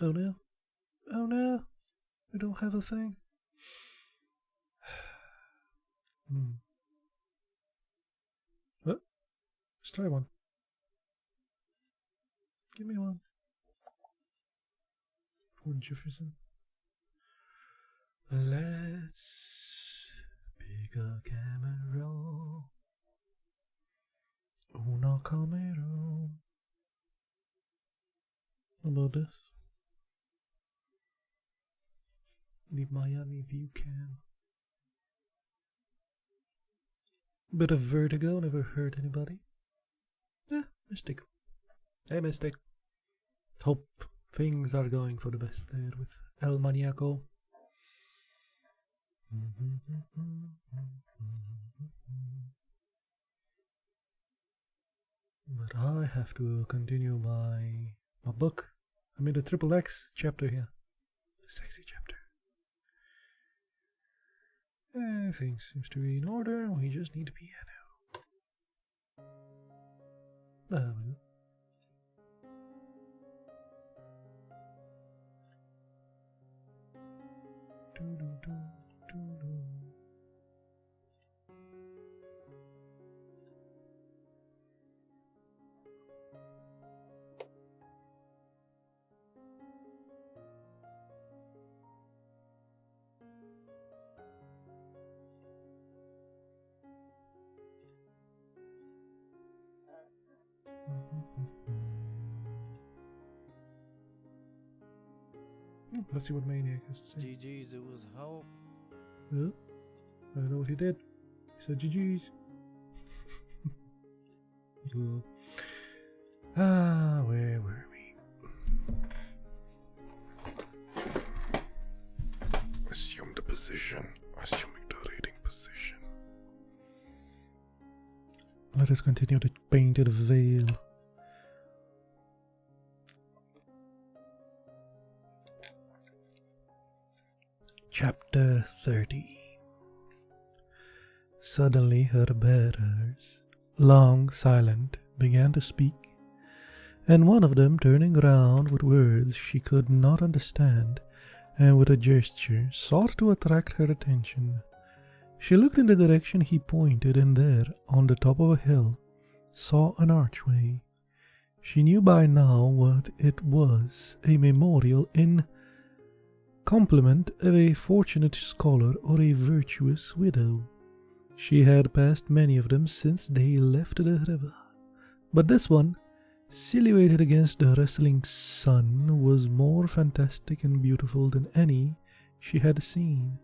Oh no. Oh no. I don't have a thing. What? Let's try one. Give me one. Poor Jefferson. Let's pick a gamerinno. Una camera. How about this? The Miami view cam. Bit of vertigo, never hurt anybody. Mystic. Hey, Mystic. Hope things are going for the best there with El Maniaco. But I have to continue my book. I'm in the XXX chapter here. The sexy chapter. Things seems to be in order. We just need a piano. There we go. Let's see what Maniac has to say. GG's, it was hope. Oh, I don't know what he did. He said GG's. Cool. Where were we? Assume the position. Assuming the reading position. Let us continue the painted veil. Chapter 30. Suddenly her bearers, long silent, began to speak, and one of them, turning round with words she could not understand, and with a gesture sought to attract her attention. She looked in the direction he pointed, and there, on the top of a hill, saw an archway. She knew by now what it was, a memorial in compliment of a fortunate scholar or a virtuous widow. She had passed many of them since they left the river, But this one, silhouetted against the wrestling sun, was more fantastic and beautiful than any she had seen.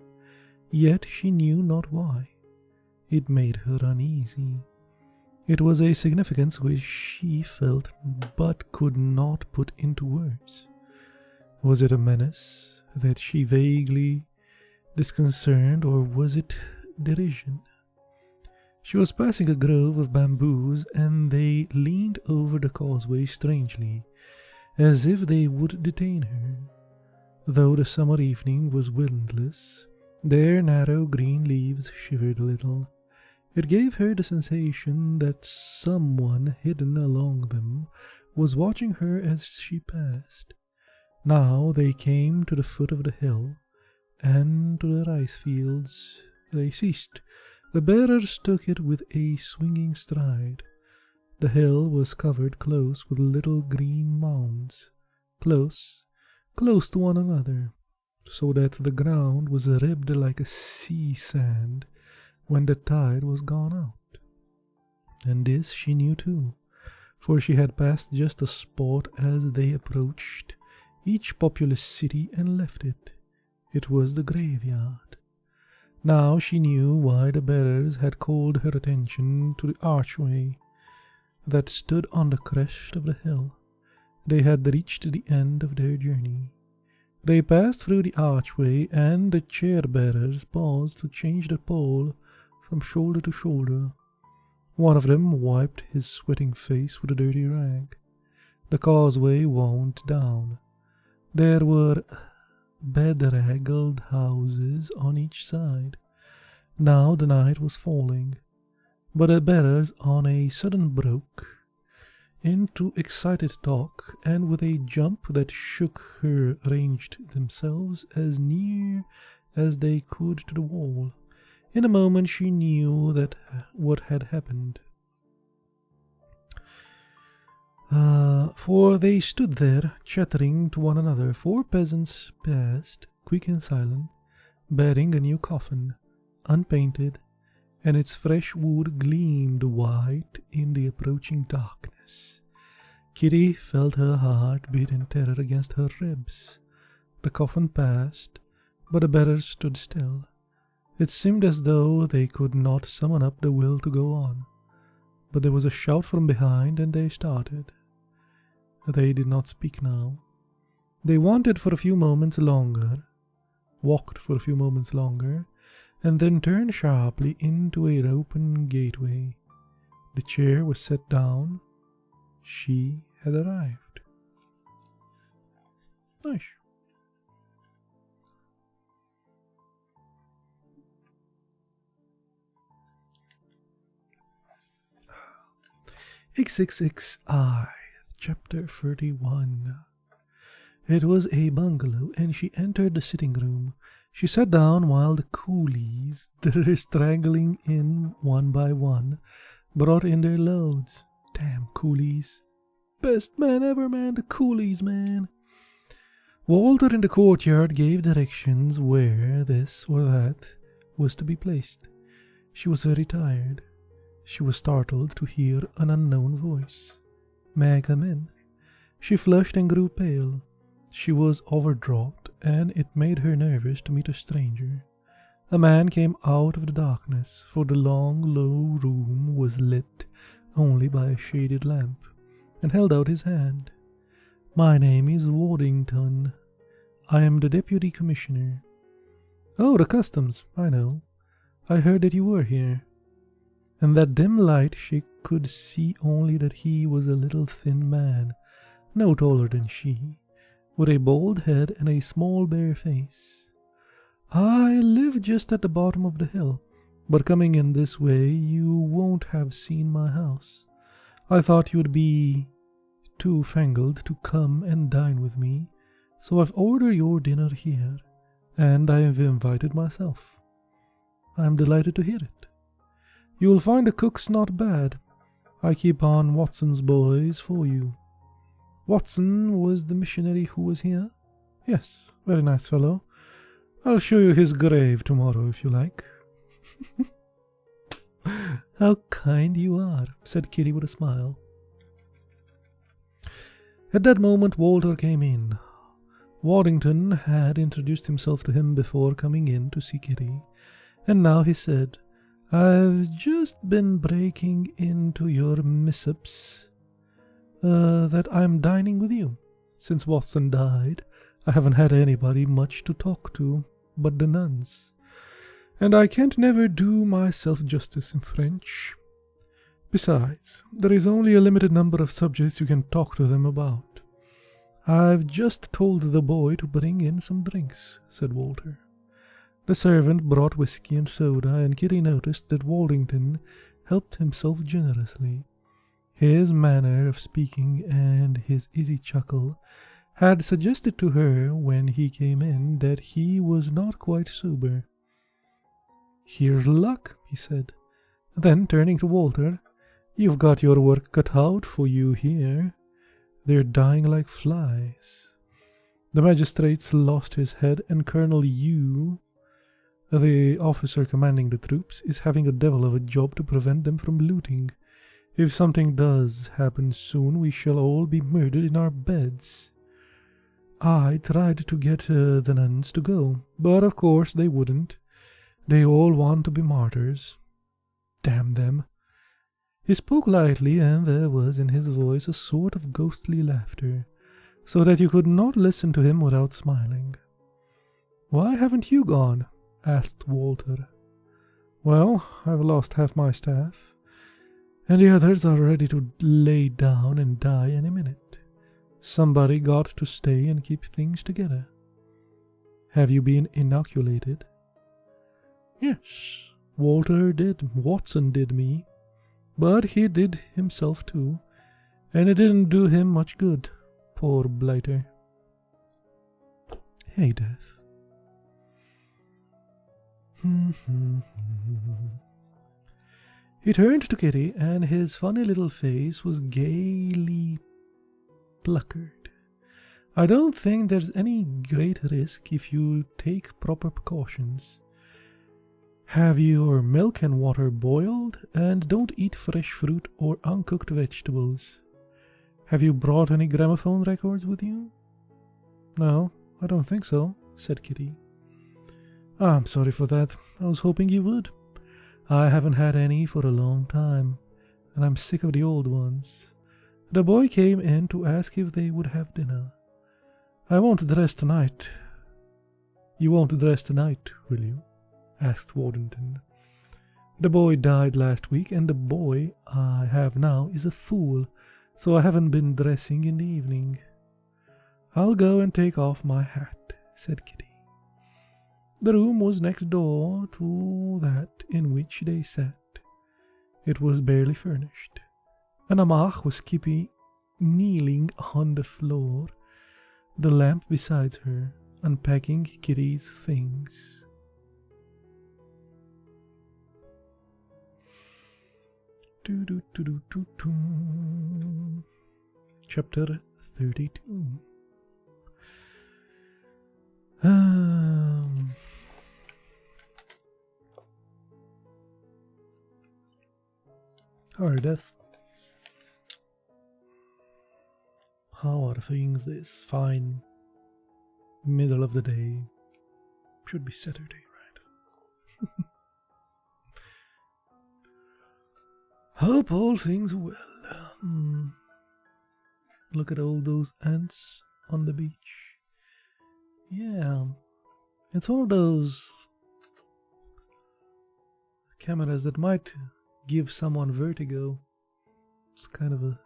Yet she knew not why. It made her uneasy. It was a significance which she felt but could not put into words. Was it a menace that she vaguely disconcerted, or was it derision? She was passing a grove of bamboos, and they leaned over the causeway strangely, as if they would detain her. Though the summer evening was windless, their narrow green leaves shivered a little. It gave her the sensation that someone hidden along them was watching her as she passed. Now they came to the foot of the hill, and to the rice fields. They ceased. The bearers took it with a swinging stride. The hill was covered close with little green mounds, close to one another, so that the ground was ribbed like a sea sand when the tide was gone out. And this she knew too, for she had passed just the spot as they approached each populous city and left it. It was the graveyard. Now she knew why the bearers had called her attention to the archway that stood on the crest of the hill. They had reached the end of their journey. They passed through the archway, and the chair-bearers paused to change the pole from shoulder to shoulder. One of them wiped his sweating face with a dirty rag. The causeway wound down. There were bedraggled houses on each side. Now the night was falling, but the bearers on a sudden broke into excited talk, and with a jump that shook her ranged themselves as near as they could to the wall. In a moment she knew that what had happened. For they stood there, chattering to one another. 4 peasants passed, quick and silent, bearing a new coffin, unpainted, and its fresh wood gleamed white in the approaching darkness. Kitty felt her heart beat in terror against her ribs. The coffin passed, but the bearers stood still. It seemed as though they could not summon up the will to go on. But there was a shout from behind, and they started. They did not speak now. They walked for a few moments longer, and then turned sharply into an open gateway. The chair was set down. She had arrived. Nice. XXXI, Chapter 31. It was a bungalow, and she entered the sitting room. She sat down while the coolies, straggling in one by one, brought in their loads. Damn coolies. Best man ever, man, the coolies, man. Walter in the courtyard gave directions where this or that was to be placed. She was very tired. She was startled to hear an unknown voice. May I come in? She flushed and grew pale. She was overwrought, and it made her nervous to meet a stranger. A man came out of the darkness, for the long, low room was lit only by a shaded lamp, and held out his hand. My name is Waddington. I am the Deputy Commissioner. Oh, the customs, I know. I heard that you were here. In that dim light she could see only that he was a little thin man, no taller than she, with a bald head and a small bare face. I live just at the bottom of the hill, but coming in this way you won't have seen my house. I thought you would be too fangled to come and dine with me, so I've ordered your dinner here, and I have invited myself. I am delighted to hear it. You will find the cook's not bad. I keep on Watson's boys for you. Watson was the missionary who was here? Yes, very nice fellow. I'll show you his grave tomorrow if you like. How kind you are, said Kitty with a smile. At that moment Walter came in. Waddington had introduced himself to him before coming in to see Kitty, and now he said, "I've just been breaking into your mishaps that I'm dining with you. Since Watson died, I haven't had anybody much to talk to but the nuns, and I can't never do myself justice in French. Besides, there is only a limited number of subjects you can talk to them about. I've just told the boy to bring in some drinks," said Walter. The servant brought whiskey and soda, and Kitty noticed that Waddington helped himself generously. His manner of speaking and his easy chuckle had suggested to her when he came in that he was not quite sober. "Here's luck," he said. Then, turning to Walter, "You've got your work cut out for you here. They're dying like flies." The magistrate's lost his head, and Colonel Yu, the officer commanding the troops, is having a devil of a job to prevent them from looting. If something does happen soon, we shall all be murdered in our beds. I tried to get the nuns to go, but of course they wouldn't. They all want to be martyrs. Damn them. He spoke lightly, and there was in his voice a sort of ghostly laughter, so that you could not listen to him without smiling. "Why haven't you gone?" asked Walter. "Well, I've lost half my staff, and the others are ready to lay down and die any minute. Somebody got to stay and keep things together." "Have you been inoculated?" "Yes, Walter did. Watson did me. But he did himself too, and it didn't do him much good. Poor blighter." "Hey, Death." He turned to Kitty, and his funny little face was gaily puckered. "I don't think there's any great risk if you take proper precautions. Have your milk and water boiled, and don't eat fresh fruit or uncooked vegetables. Have you brought any gramophone records with you?" "No, I don't think so," said Kitty. "I'm sorry for that. I was hoping you would. I haven't had any for a long time, and I'm sick of the old ones. The boy came in to ask if they would have dinner. I won't dress tonight." "You won't dress tonight, will you?" asked Waddington. "The boy died last week, and the boy I have now is a fool, so I haven't been dressing in the evening." "I'll go and take off my hat," said Kitty. The room was next door to that in which they sat. It was barely furnished. An hammock was kneeling on the floor, the lamp beside her, unpacking Kitty's things. Chapter 32. Hi, Death. How are things this fine middle of the day? Should be Saturday, right? Hope all things are well. Look at all those ants on the beach. Yeah, it's one of those cameras that might give someone vertigo. It's kind of a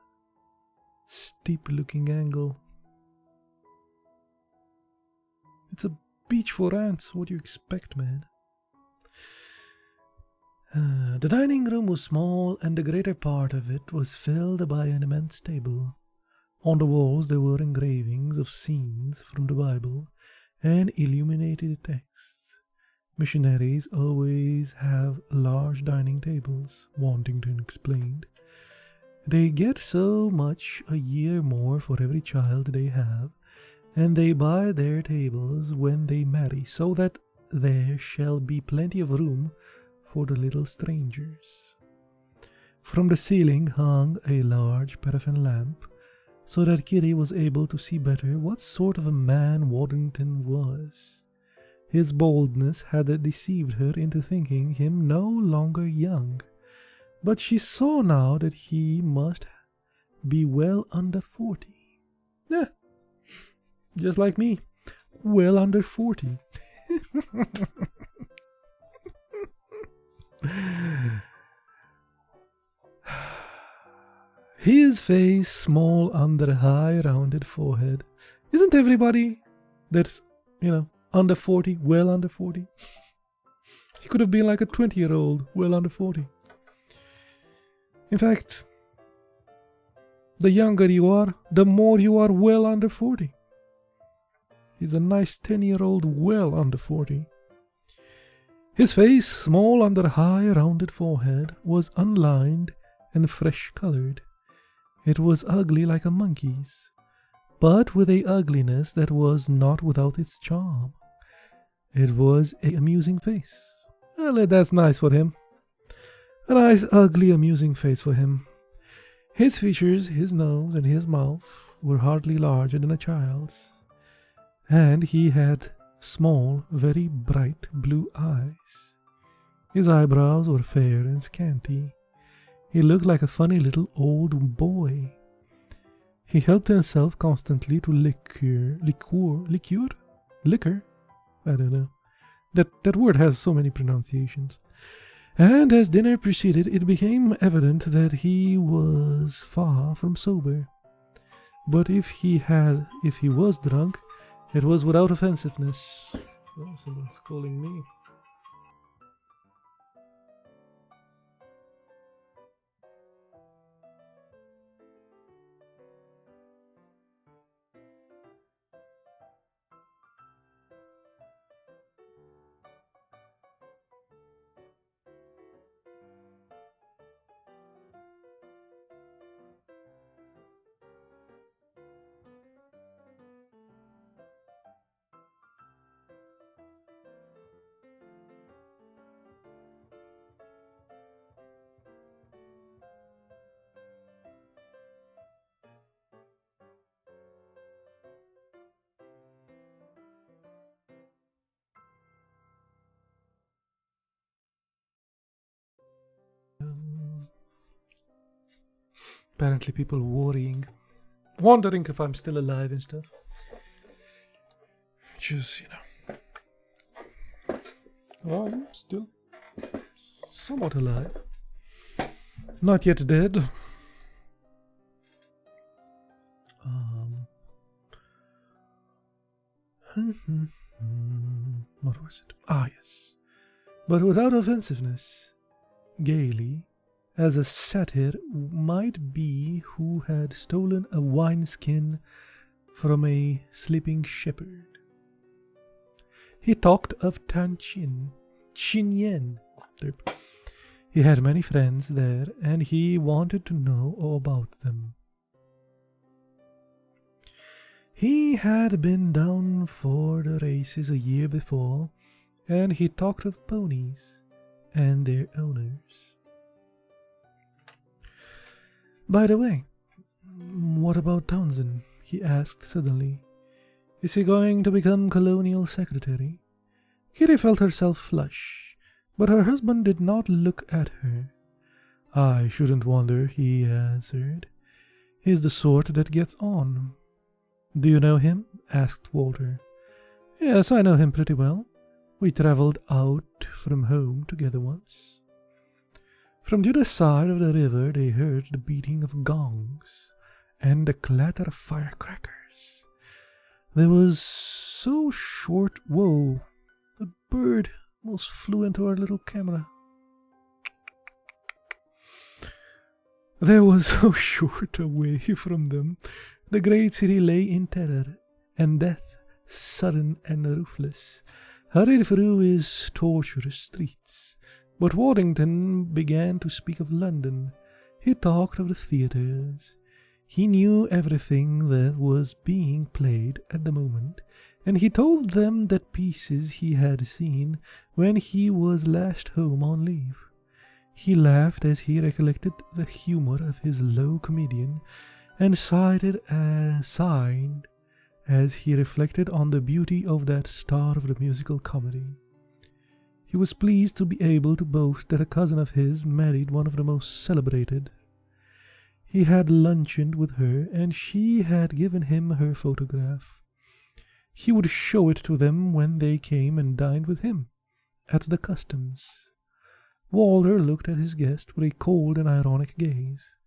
steep looking angle. It's a beach for ants. What do you expect, man? The dining room was small, and the greater part of it was filled by an immense table. On the walls there were engravings of scenes from the Bible and illuminated texts. Missionaries always have large dining tables, Waddington explained. They get so much a year more for every child they have, and they buy their tables when they marry, so that there shall be plenty of room for the little strangers. From the ceiling hung a large paraffin lamp, so that Kitty was able to see better what sort of a man Waddington was. His boldness had deceived her into thinking him no longer young, but she saw now that he must be well under 40. Yeah, just like me, well under 40. His face small under a high rounded forehead. Isn't everybody that's, under 40, well under 40? He could have been like a 20-year-old, well under 40. In fact, the younger you are, the more you are well under 40. He's a nice 10-year-old well under 40. His face, small under a high rounded forehead, was unlined and fresh-colored. It was ugly like a monkey's, but with a ugliness that was not without its charm. It was an amusing face. Well, that's nice for him. A nice, ugly, amusing face for him. His features, his nose, and his mouth were hardly larger than a child's, and he had small, very bright blue eyes. His eyebrows were fair and scanty. He looked like a funny little old boy. He helped himself constantly to liquor. I don't know. That word has so many pronunciations. And as dinner proceeded, it became evident that he was far from sober. But if he was drunk, it was without offensiveness. Oh, someone's calling me. Apparently people wondering if I'm still alive and stuff. Just, well, I'm still somewhat alive. Not yet dead. What was it? Ah, yes. But without offensiveness, gaily, as a satyr might be who had stolen a wineskin from a sleeping shepherd. He talked of Chin Yen. He had many friends there, and he wanted to know all about them. He had been down for the races a year before, and he talked of ponies and their owners. By the way, what about Townsend? He asked suddenly. Is he going to become colonial secretary? Kitty felt herself flush, but her husband did not look at her. I shouldn't wonder, he answered. He's the sort that gets on. Do you know him? Asked Walter. Yes, I know him pretty well. We travelled out from home together once. From the other side of the river they heard the beating of gongs and the clatter of firecrackers. There was so short... Whoa! A bird almost flew into our little camera. There was so short a way from them. The great city lay in terror, and death, sudden and ruthless, hurried through its tortuous streets. But Waddington began to speak of London. He talked of the theatres. He knew everything that was being played at the moment, and he told them that pieces he had seen when he was last home on leave. He laughed as he recollected the humour of his low comedian, and sighed as he reflected on the beauty of that star of the musical comedy. He was pleased to be able to boast that a cousin of his married one of the most celebrated. He had luncheoned with her, and she had given him her photograph. He would show it to them when they came and dined with him at the customs. Walter looked at his guest with a cold and ironic gaze,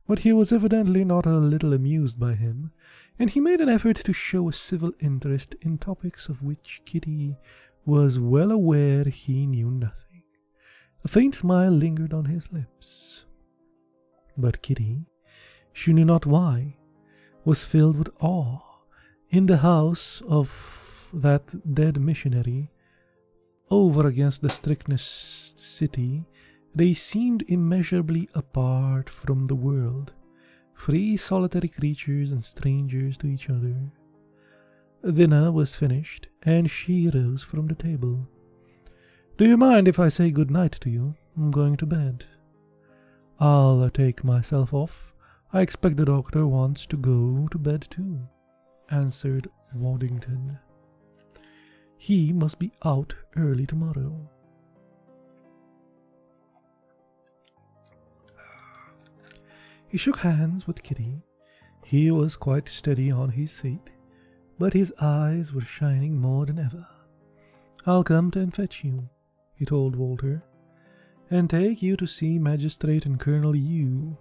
but he was evidently not a little amused by him, and he made an effort to show a civil interest in topics of which Kitty was well aware he knew nothing. A faint smile lingered on his lips. But Kitty, she knew not why, was filled with awe. In the house of that dead missionary, over against the strictest city, they seemed immeasurably apart from the world, free solitary creatures and strangers to each other. Dinner was finished, and she rose from the table. "Do you mind if I say good night to you? I'm going to bed." "I'll take myself off. I expect the doctor wants to go to bed too," answered Waddington. "He must be out early tomorrow." He shook hands with Kitty. He was quite steady on his feet, but his eyes were shining more than ever. "I'll come and fetch you," he told Walter, "and take you to see Magistrate and Colonel Yu.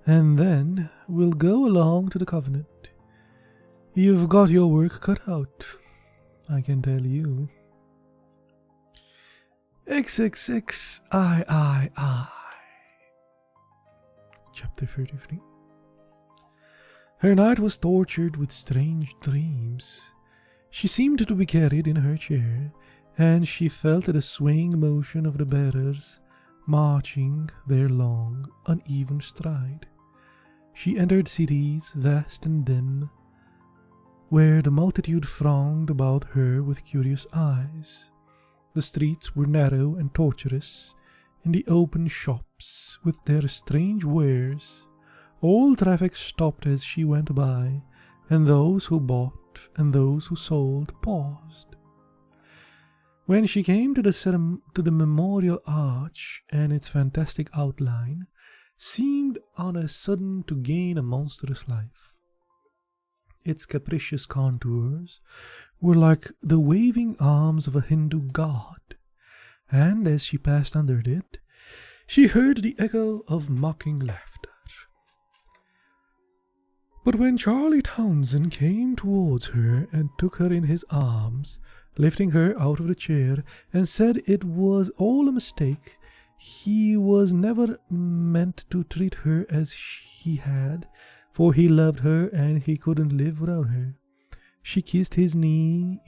And then we'll go along to the Covenant. You've got your work cut out, I can tell you." XXX, I. Chapter 33. Her night was tortured with strange dreams. She seemed to be carried in her chair, and she felt the swaying motion of the bearers marching their long, uneven stride. She entered cities vast and dim, where the multitude thronged about her with curious eyes. The streets were narrow and tortuous, in the open shops with their strange wares. All traffic stopped as she went by, and those who bought and those who sold paused. When she came to the memorial arch, and its fantastic outline seemed on a sudden to gain a monstrous life. Its capricious contours were like the waving arms of a Hindu god, and as she passed under it, she heard the echo of mocking laughter. But when Charlie Townsend came towards her and took her in his arms, lifting her out of the chair, and said it was all a mistake, he was never meant to treat her as he had, for he loved her and he couldn't live without her. She kissed his knee.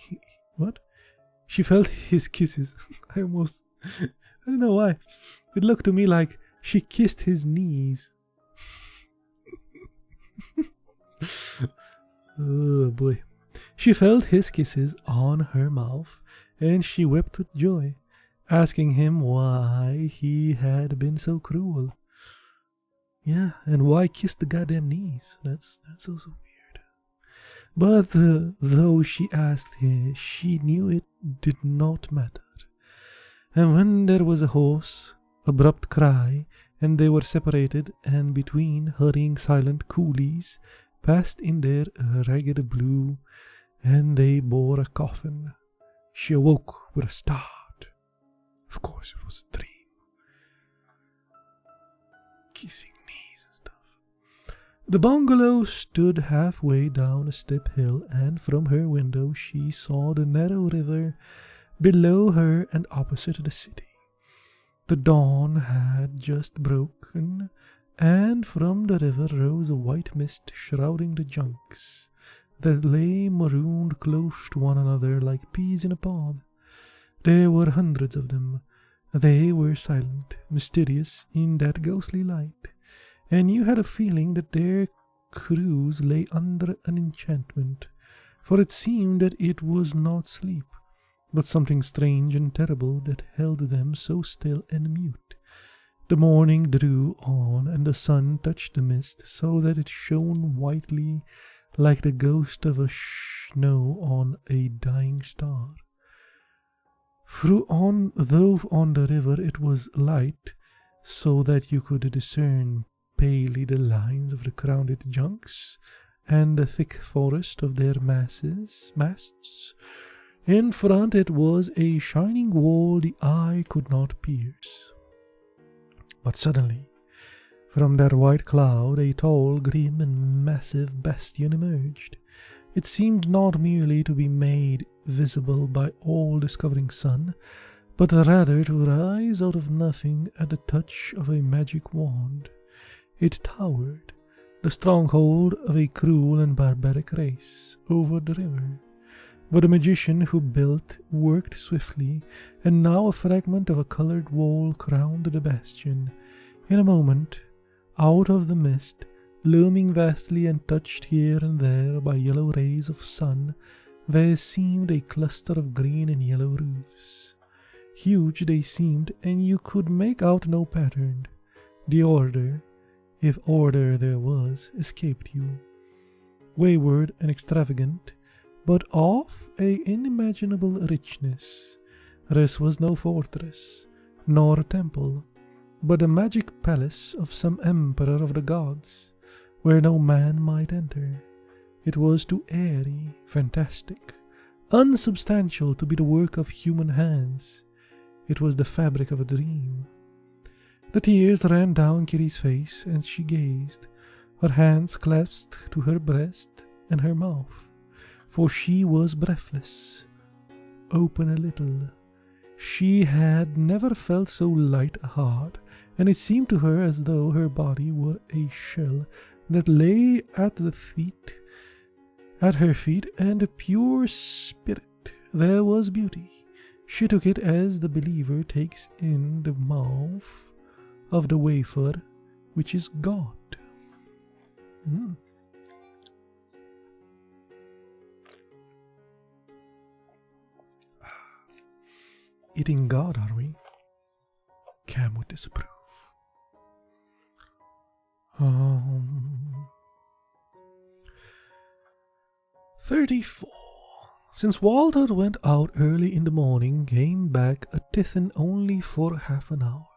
She felt his kisses. I don't know why. It looked to me like she kissed his knees. Oh boy. She felt his kisses on her mouth, and she wept with joy, asking him why he had been so cruel. Yeah, and why kiss the goddamn knees? That's also weird. But though she asked him, she knew it did not matter. And when there was a hoarse, abrupt cry, and they were separated, and between hurrying silent coolies passed in their ragged blue, and they bore a coffin, she awoke with a start. Of course it was a dream. Kissing knees and stuff. The bungalow stood halfway down a steep hill, and from her window she saw the narrow river below her and opposite the city. The dawn had just broken, and from the river rose a white mist shrouding the junks that lay marooned close to one another like peas in a pod. There were hundreds of them. They were silent, mysterious in that ghostly light, and you had a feeling that their crews lay under an enchantment, for it seemed that it was not sleep, but something strange and terrible that held them so still and mute. The morning drew on, and the sun touched the mist so that it shone whitely like the ghost of a snow on a dying star. Though on the river it was light, so that you could discern palely the lines of the crowned junks and the thick forest of their masts. In front it was a shining wall the eye could not pierce. But suddenly, from that white cloud, a tall, grim, and massive bastion emerged. It seemed not merely to be made visible by all-discovering sun, but rather to rise out of nothing at the touch of a magic wand. It towered, the stronghold of a cruel and barbaric race, over the river. But the magician who built worked swiftly, and now a fragment of a colored wall crowned the bastion. In a moment, out of the mist, looming vastly and touched here and there by yellow rays of sun, there seemed a cluster of green and yellow roofs. Huge they seemed, and you could make out no pattern. The order, if order there was, escaped you. Wayward and extravagant, but of a unimaginable richness. This was no fortress, nor a temple, but a magic palace of some emperor of the gods, where no man might enter. It was too airy, fantastic, unsubstantial to be the work of human hands. It was the fabric of a dream. The tears ran down Kitty's face, and she gazed, her hands clasped to her breast and her mouth, for she was breathless. Open a little. She had never felt so light a heart, and it seemed to her as though her body were a shell that lay at her feet, and a pure spirit. There was beauty. She took it as the believer takes in the mouth of the wafer, which is God. Eating God, are we? Cam would disapprove. 34. Since Walter went out early in the morning, came back a tiffin only for half an hour,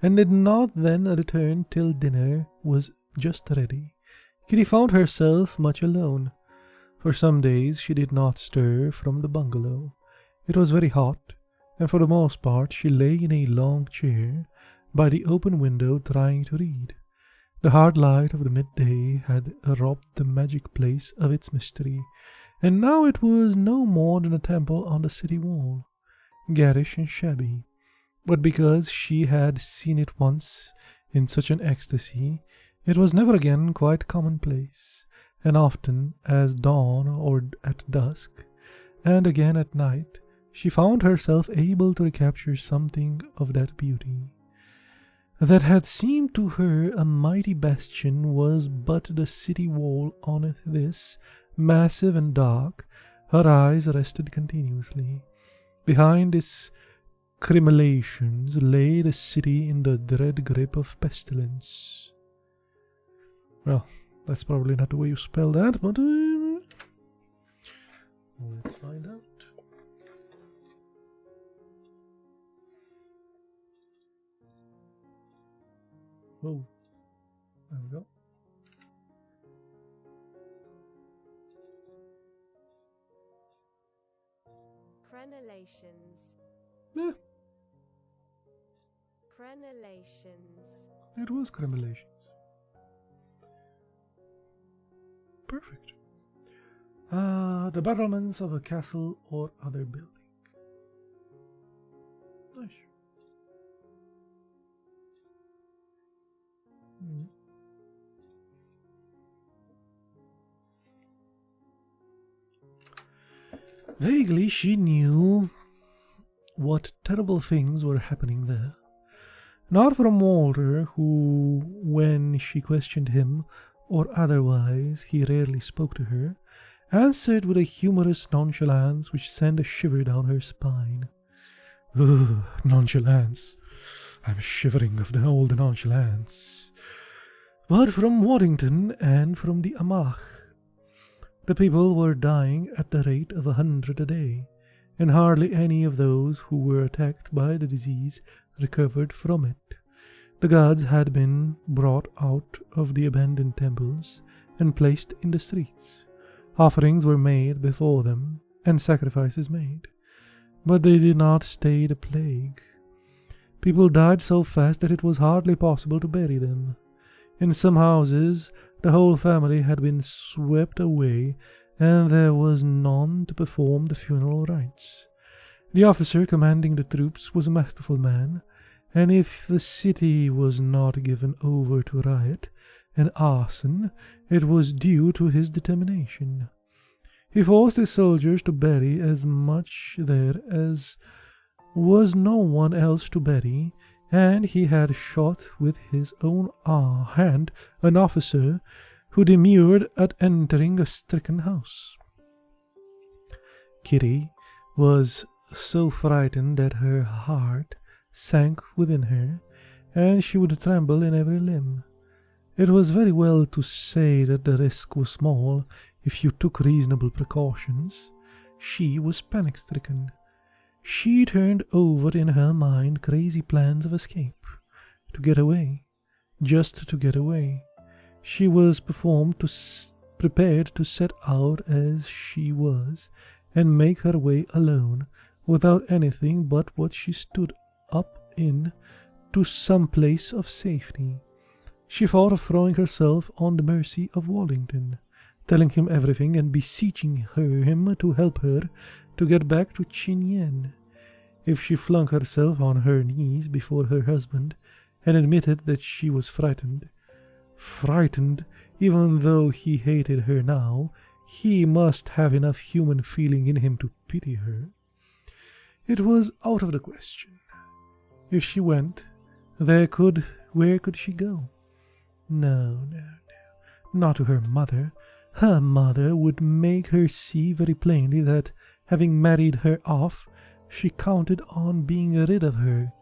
and did not then return till dinner was just ready, Kitty found herself much alone. For some days she did not stir from the bungalow. It was very hot, and for the most part she lay in a long chair by the open window trying to read. The hard light of the midday had robbed the magic place of its mystery, and now it was no more than a temple on the city wall, garish and shabby. But because she had seen it once in such an ecstasy, it was never again quite commonplace, and often, as dawn or at dusk, and again at night, she found herself able to recapture something of that beauty. That had seemed to her a mighty bastion was but the city wall on this, massive and dark. Her eyes rested continuously. Behind its crimolations lay the city in the dread grip of pestilence. Well, that's probably not the way you spell that, but let's find out. Oh, there we go. Crenellations. Yeah, Crenellations. it was crimolations. Perfect. The battlements of a castle or other building. Nice. Vaguely she knew what terrible things were happening there. Not from Walter, who, when she questioned him, or otherwise he rarely spoke to her, answered with a humorous nonchalance which sent a shiver down her spine. Ugh, nonchalance. I'm shivering of the old nonchalance. But from Waddington and from the Amach, the people were dying at the rate of 100 a day, and hardly any of those who were attacked by the disease recovered from it. The gods had been brought out of the abandoned temples and placed in the streets. Offerings were made before them, and sacrifices made. But they did not stay the plague. People died so fast that it was hardly possible to bury them. In some houses, the whole family had been swept away, and there was none to perform the funeral rites. The officer commanding the troops was a masterful man, and if the city was not given over to riot and arson, it was due to his determination. He forced his soldiers to bury as much there as was no one else to bury, and he had shot with his own hand an officer who demurred at entering a stricken house. Kitty was so frightened that her heart sank within her, and she would tremble in every limb. It was very well to say that the risk was small if you took reasonable precautions. She was panic-stricken. She turned over in her mind crazy plans of escape. To get away. Just to get away. She was prepared to set out as she was, and make her way alone, without anything but what she stood up in, to some place of safety. She thought of throwing herself on the mercy of Wallington, telling him everything and beseeching him to help her to get back to Chinyen. If she flung herself on her knees before her husband and admitted that she was frightened, even though he hated her now, he must have enough human feeling in him to pity her. It was out of the question. If she went, where could she go? No, not to her mother. Her mother would make her see very plainly that, having married her off, she counted on being rid of her.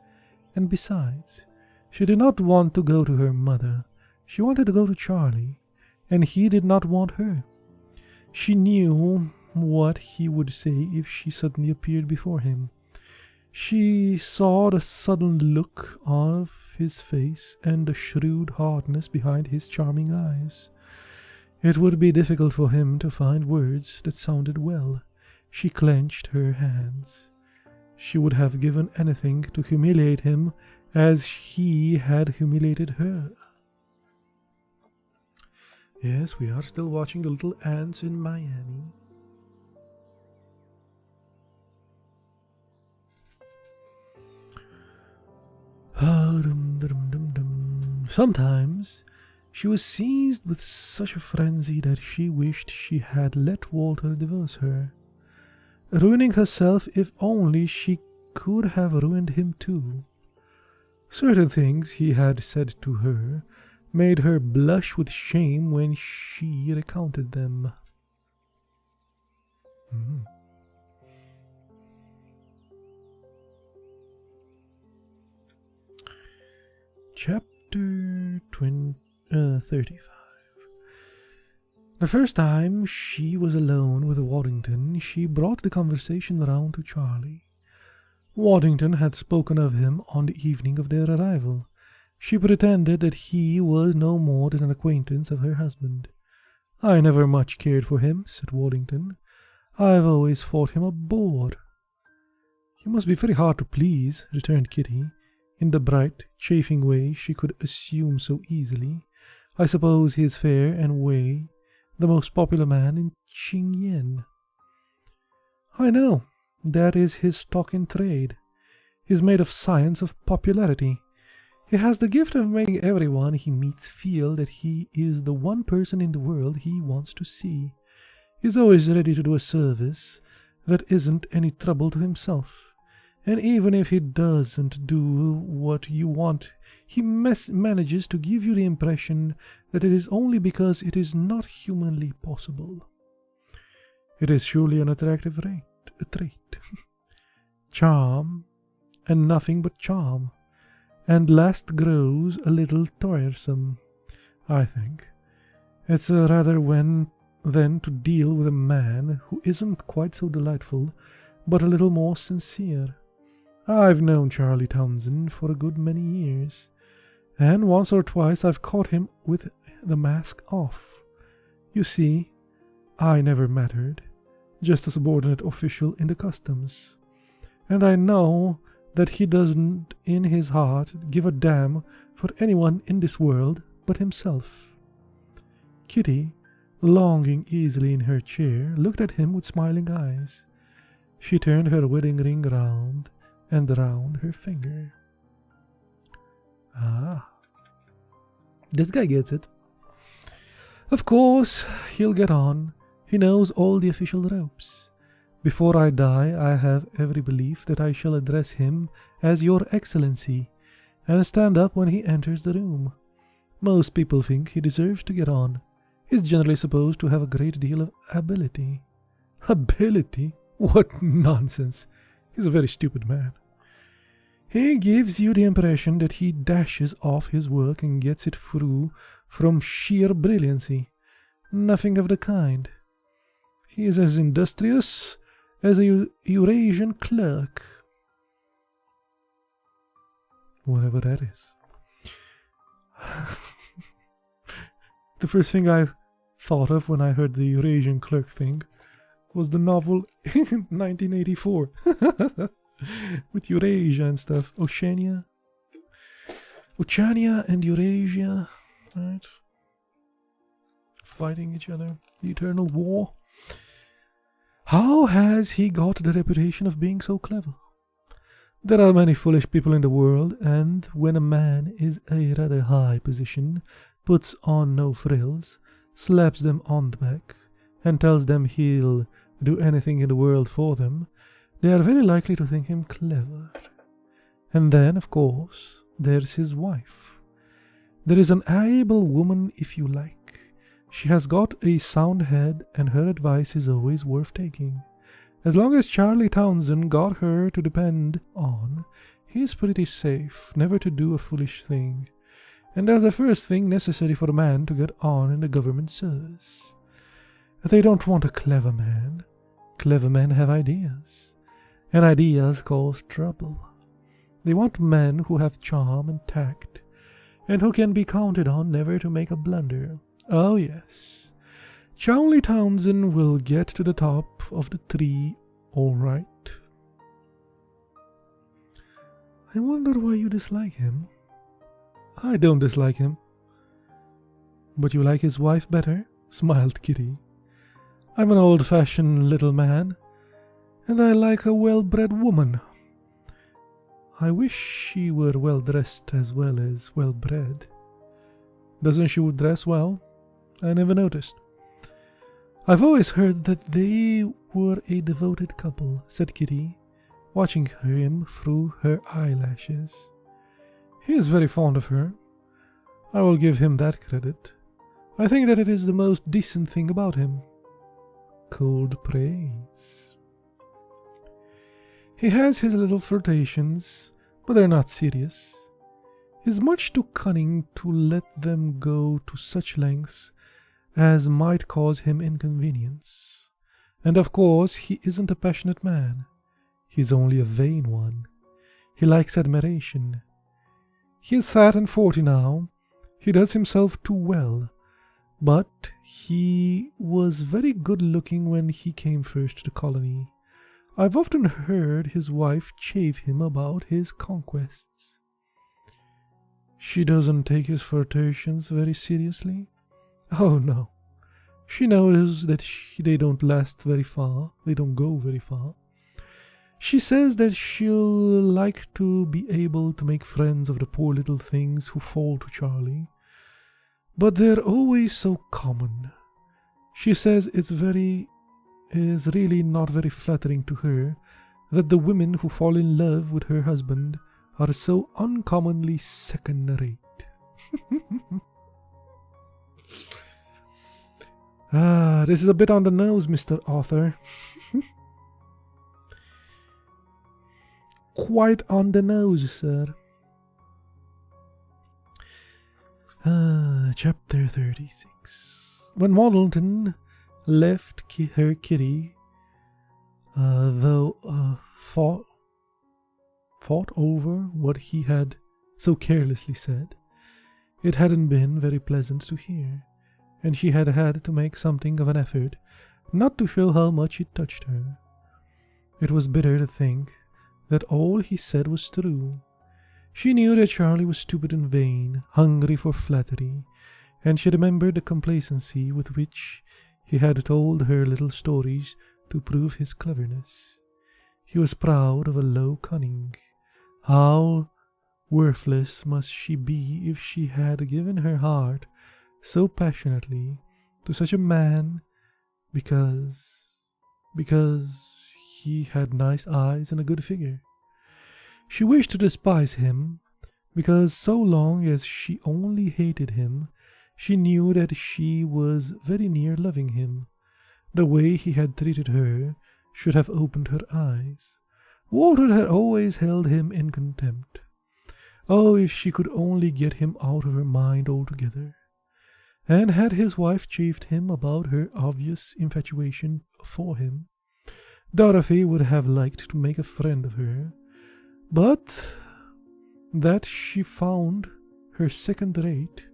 And besides, she did not want to go to her mother. She wanted to go to Charlie, and he did not want her. She knew what he would say if she suddenly appeared before him. She saw the sudden look of his face and the shrewd hardness behind his charming eyes. It would be difficult for him to find words that sounded well. She clenched her hands. She would have given anything to humiliate him as he had humiliated her. Yes, we are still watching the little ants in Miami. Sometimes she was seized with such a frenzy that she wished she had let Walter divorce her, ruining herself if only she could have ruined him too. Certain things he had said to her made her blush with shame when she recounted them. Chapter 35. The first time she was alone with Waddington, she brought the conversation round to Charlie. Waddington had spoken of him on the evening of their arrival. She pretended that he was no more than an acquaintance of her husband. "I never much cared for him," said Waddington. "I've always thought him a bore." "You must be very hard to please," returned Kitty, in the bright, chaffing way she could assume so easily. "I suppose he is fair and Wei, the most popular man in Chinyen." "I know. That is his stock in trade. He's made of science of popularity. He has the gift of making everyone he meets feel that he is the one person in the world he wants to see. He's always ready to do a service that isn't any trouble to himself. And even if he doesn't do what you want, he manages to give you the impression that it is only because it is not humanly possible. It is surely an attractive trait. Charm, and nothing but charm. and last grows a little tiresome, I think. It's rather than to deal with a man who isn't quite so delightful, but a little more sincere. I've known Charlie Townsend for a good many years, and once or twice I've caught him with the mask off. You see, I never mattered, just a subordinate official in the customs. And I know that he doesn't in his heart give a damn for anyone in this world but himself. Kitty, longing easily in her chair, looked at him with smiling eyes. She turned her wedding ring round and round her finger. Ah, this guy gets it. Of course, he'll get on. He knows all the official ropes. Before I die, I have every belief that I shall address him as Your Excellency, and stand up when he enters the room. Most people think he deserves to get on. He's generally supposed to have a great deal of ability. Ability? What nonsense! He's a very stupid man. He gives you the impression that he dashes off his work and gets it through from sheer brilliancy. Nothing of the kind. He is as industrious as a Eurasian clerk. Whatever that is. The first thing I thought of when I heard the Eurasian clerk thing was the novel 1984 with Eurasia and stuff. Oceania and Eurasia, right? Fighting each other. The eternal war. How has he got the reputation of being so clever? There are many foolish people in the world, and when a man is a rather high position, puts on no frills, slaps them on the back, and tells them he'll do anything in the world for them, they are very likely to think him clever. And then, of course, there's his wife. There is an able woman, if you like. She has got a sound head, and her advice is always worth taking. As long as Charlie Townsend got her to depend on, he's pretty safe, never to do a foolish thing. And that's the first thing necessary for a man to get on in the government service. They don't want a clever man. Clever men have ideas, and ideas cause trouble. They want men who have charm and tact, and who can be counted on never to make a blunder. Oh yes, Charlie Townsend will get to the top of the tree all right. I wonder why you dislike him. I don't dislike him. But you like his wife better? Smiled Kitty. I'm an old-fashioned little man, and I like a well-bred woman. I wish she were well-dressed as well as well-bred. Doesn't she dress well? I never noticed. I've always heard that they were a devoted couple, said Kitty, watching him through her eyelashes. He is very fond of her. I will give him that credit. I think that it is the most decent thing about him. Cold praise. He has his little flirtations, but they're not serious. He's much too cunning to let them go to such lengths as might cause him inconvenience. And of course he isn't a passionate man. He's only a vain one. He likes admiration. He is fat and 40 now. He does himself too well. But he was very good looking when he came first to the colony. I've often heard his wife chaff him about his conquests. She doesn't take his flirtations very seriously? Oh no. She knows that they don't last very far. They don't go very far. She says that she'll like to be able to make friends of the poor little things who fall to Charlie. But they're always so common. She says is really not very flattering to her that the women who fall in love with her husband are so uncommonly second-rate. This is a bit on the nose, Mr. Author. Quite on the nose, sir. Chapter 36. When Waddleton left her kitty, though fought over what he had so carelessly said, it hadn't been very pleasant to hear, and she had had to make something of an effort not to show how much it touched her. It was bitter to think that all he said was true. She knew that Charlie was stupid and vain, hungry for flattery, and she remembered the complacency with which he had told her little stories to prove his cleverness. He was proud of a low cunning. How worthless must she be if she had given her heart so passionately to such a man because he had nice eyes and a good figure. She wished to despise him, because so long as she only hated him, she knew that she was very near loving him. The way he had treated her should have opened her eyes. Walter had always held him in contempt. Oh, if she could only get him out of her mind altogether. And had his wife chaffed him about her obvious infatuation for him, Dorothy would have liked to make a friend of her, but that she found her second-rate.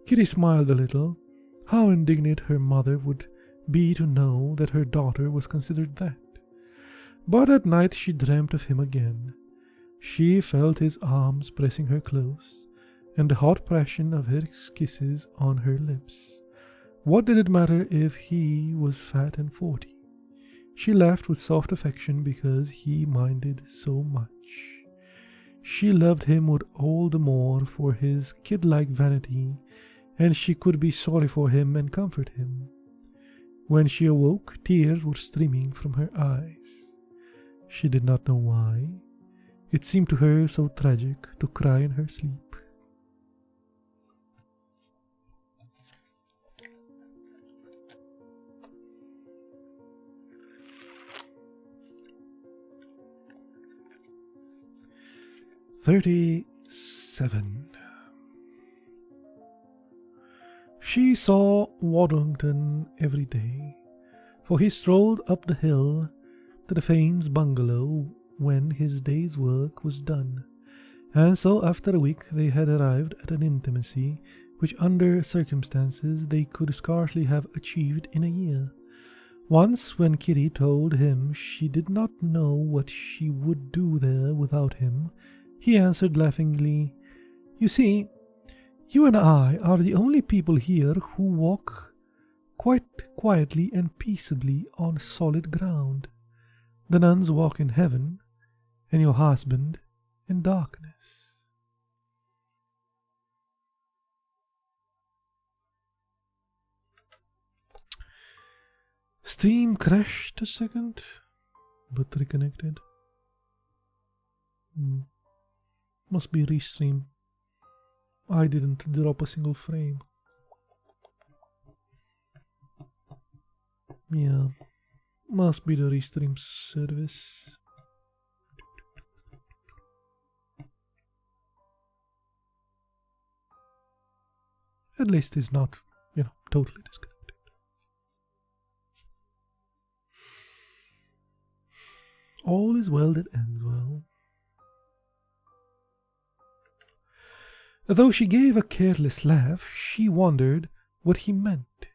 Kitty smiled a little. How indignant her mother would be to know that her daughter was considered that. But at night she dreamt of him again. She felt his arms pressing her close, and the hot passion of his kisses on her lips. What did it matter if he was fat and 40? She laughed with soft affection because he minded so much. She loved him with all the more for his kid-like vanity, and she could be sorry for him and comfort him. When she awoke, tears were streaming from her eyes. She did not know why. It seemed to her so tragic to cry in her sleep. "37. She saw Waddington every day, for he strolled up the hill to the Fanes' bungalow when his day's work was done, and so after a week they had arrived at an intimacy which under circumstances they could scarcely have achieved in a year. Once when Kitty told him she did not know what she would do there without him, he answered laughingly, "You see, you and I are the only people here who walk quite quietly and peaceably on solid ground. The nuns walk in heaven, and your husband in darkness." Stream crashed a second, but reconnected. Must be restream. I didn't drop a single frame. Yeah, must be the restream service. At least it's not, totally disconnected. All is well that ends well. Though she gave a careless laugh, she wondered what he meant.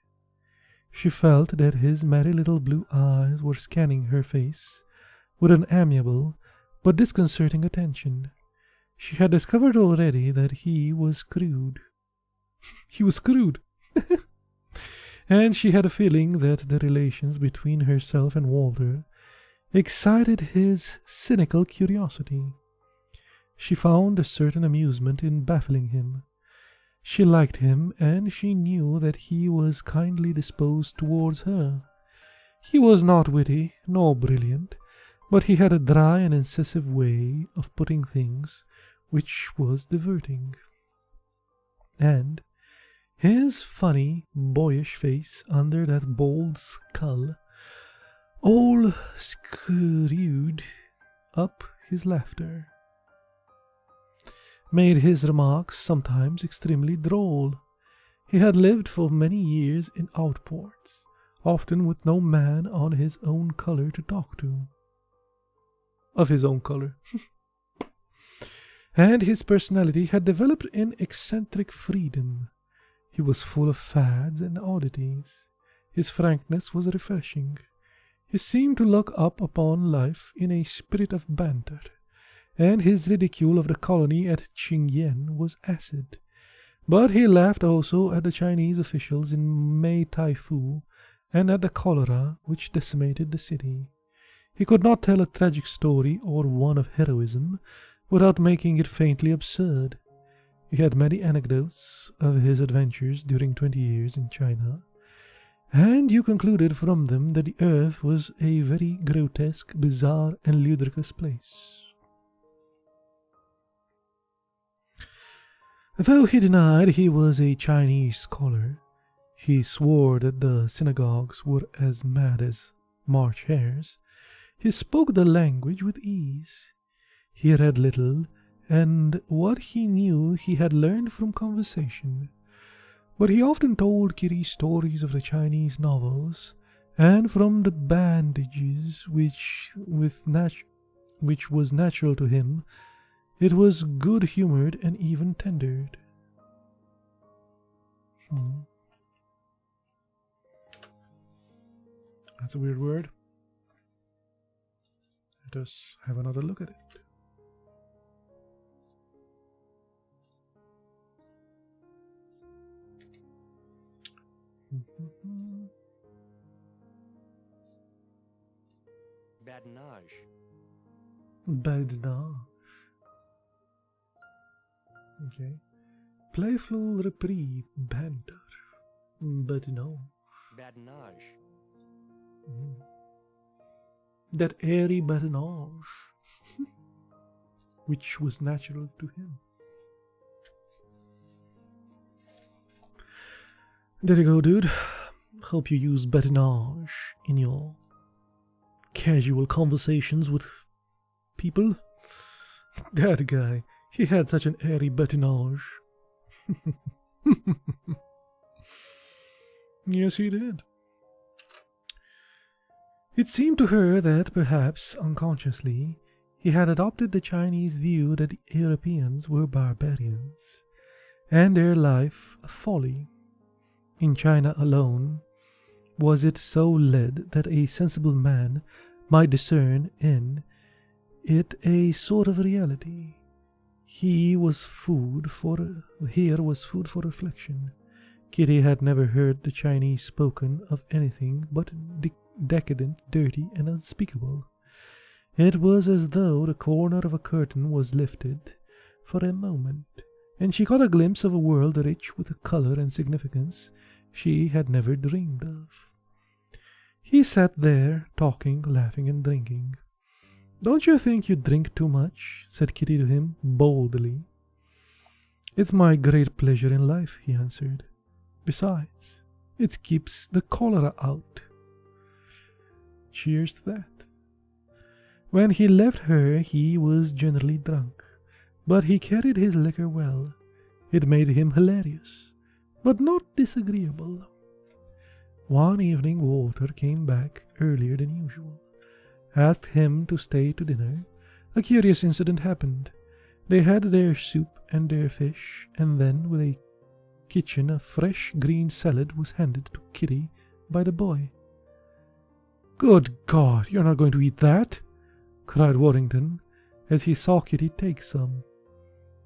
She felt that his merry little blue eyes were scanning her face with an amiable but disconcerting attention. She had discovered already that he was crude. He was crude. And she had a feeling that the relations between herself and Walter excited his cynical curiosity. She found a certain amusement in baffling him. She liked him, and she knew that he was kindly disposed towards her. He was not witty nor brilliant, but he had a dry and incisive way of putting things which was diverting. And his funny, boyish face under that bald skull all screwed up his laughter. made his remarks sometimes extremely droll. He had lived for many years in outports, often with no man on his own color to talk to. Of his own color. And his personality had developed in eccentric freedom. He was full of fads and oddities. His frankness was refreshing. He seemed to look up upon life in a spirit of banter, and his ridicule of the colony at Qingyan was acid. But he laughed also at the Chinese officials in May Taifu and at the cholera which decimated the city. He could not tell a tragic story or one of heroism without making it faintly absurd. He had many anecdotes of his adventures during 20 years in China, and you concluded from them that the earth was a very grotesque, bizarre, and ludicrous place. Though he denied he was a Chinese scholar, he swore that the synagogues were as mad as March hares. He spoke the language with ease. He read little, and what he knew he had learned from conversation. But he often told Kitty stories of the Chinese novels, and from the bandages which was natural to him, it was good-humored and even-tendered. That's a weird word. Let us have another look at it. Badinage. Badinage. Okay. Playful reprieve, banter. Badinage. Badinage. That airy badinage, which was natural to him. There you go, dude. Hope you use badinage in your casual conversations with people. That guy, he had such an airy badinage. Yes, he did. It seemed to her that, perhaps unconsciously, he had adopted the Chinese view that the Europeans were barbarians, and their life a folly. In China alone was it so led that a sensible man might discern in it a sort of reality. Here was food for reflection. Kitty had never heard the Chinese spoken of anything but decadent, dirty, and unspeakable. It was as though the corner of a curtain was lifted for a moment, and she caught a glimpse of a world rich with a color and significance she had never dreamed of. He sat there, talking, laughing, and drinking. "Don't you think you drink too much?" said Kitty to him, boldly. "It's my great pleasure in life," he answered. "Besides, it keeps the cholera out." Cheers to that. When he left her, he was generally drunk, but he carried his liquor well. It made him hilarious, but not disagreeable. One evening Walter came back earlier than usual, asked him to stay to dinner. A curious incident happened. They had their soup and their fish, and then with a kitchen a fresh green salad was handed to Kitty by the boy. "Good God, you're not going to eat that!" cried Warrington, as he saw Kitty take some.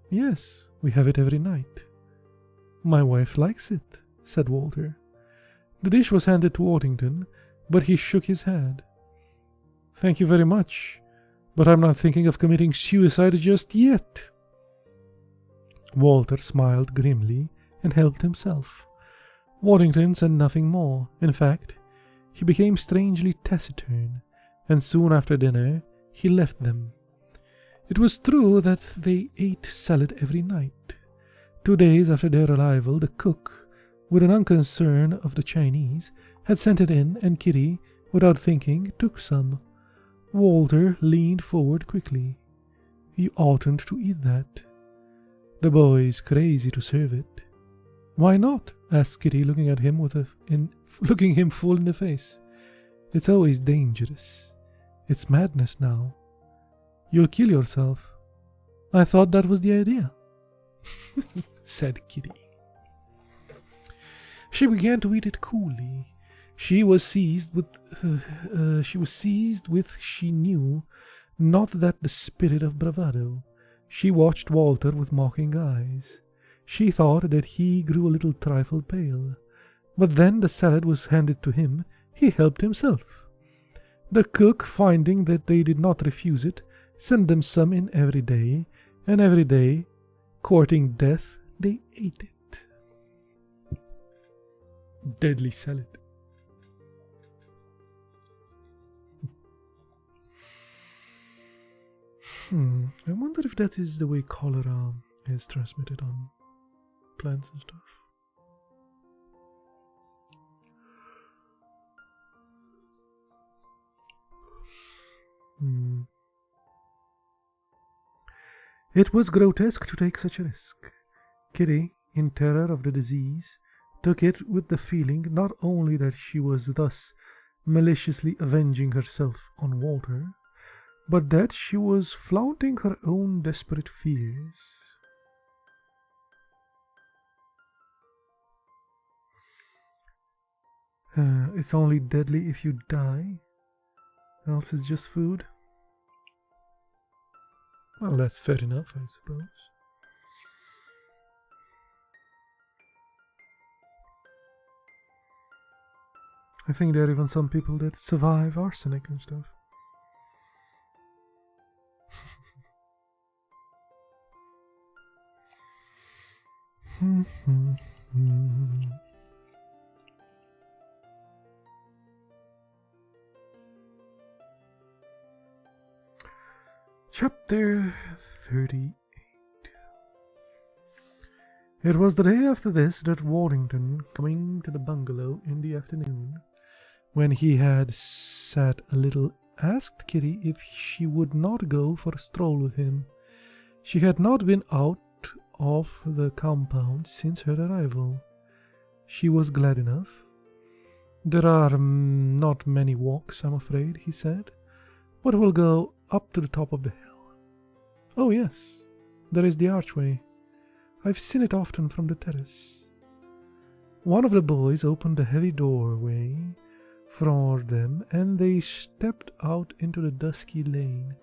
"Yes, we have it every night." "My wife likes it," said Walter. The dish was handed to Warrington, but he shook his head. "Thank you very much, but I'm not thinking of committing suicide just yet." Walter smiled grimly and helped himself. Warrington said nothing more. In fact, he became strangely taciturn, and soon after dinner he left them. It was true that they ate salad every night. 2 days after their arrival, the cook, with an unconcern of the Chinese, had sent it in, and Kitty, without thinking, took some. Walter leaned forward quickly. "You oughtn't to eat that." The boy's crazy to serve it. Why not? Asked Kitty, looking at him looking him full in the face. It's always dangerous. It's madness now. You'll kill yourself. I thought that was the idea, said Kitty. She began to eat it coolly. She was seized with, she knew not that the spirit of bravado. She watched Walter with mocking eyes. She thought that he grew a little trifle pale. But then the salad was handed to him. He helped himself. The cook, finding that they did not refuse it, sent them some in every day, and every day, courting death, they ate it. Deadly salad. I wonder if that is the way cholera is transmitted on plants and stuff. It was grotesque to take such a risk. Kitty, in terror of the disease, took it with the feeling not only that she was thus maliciously avenging herself on Walter, but that she was flaunting her own desperate fears. It's only deadly if you die, else it's just food. Well, that's fair enough, I suppose. I think there are even some people that survive arsenic and stuff. Chapter 38. It was the day after this that Waddington, coming to the bungalow in the afternoon, when he had sat a little, asked Kitty if she would not go for a stroll with him. She had not been out of the compound since her arrival. She was glad enough. There are not many walks, I'm afraid, he said, but we'll go up to the top of the hill. Oh, yes, there is the archway. I've seen it often from the terrace. One of the boys opened a heavy doorway for them, and they stepped out into the dusky lane.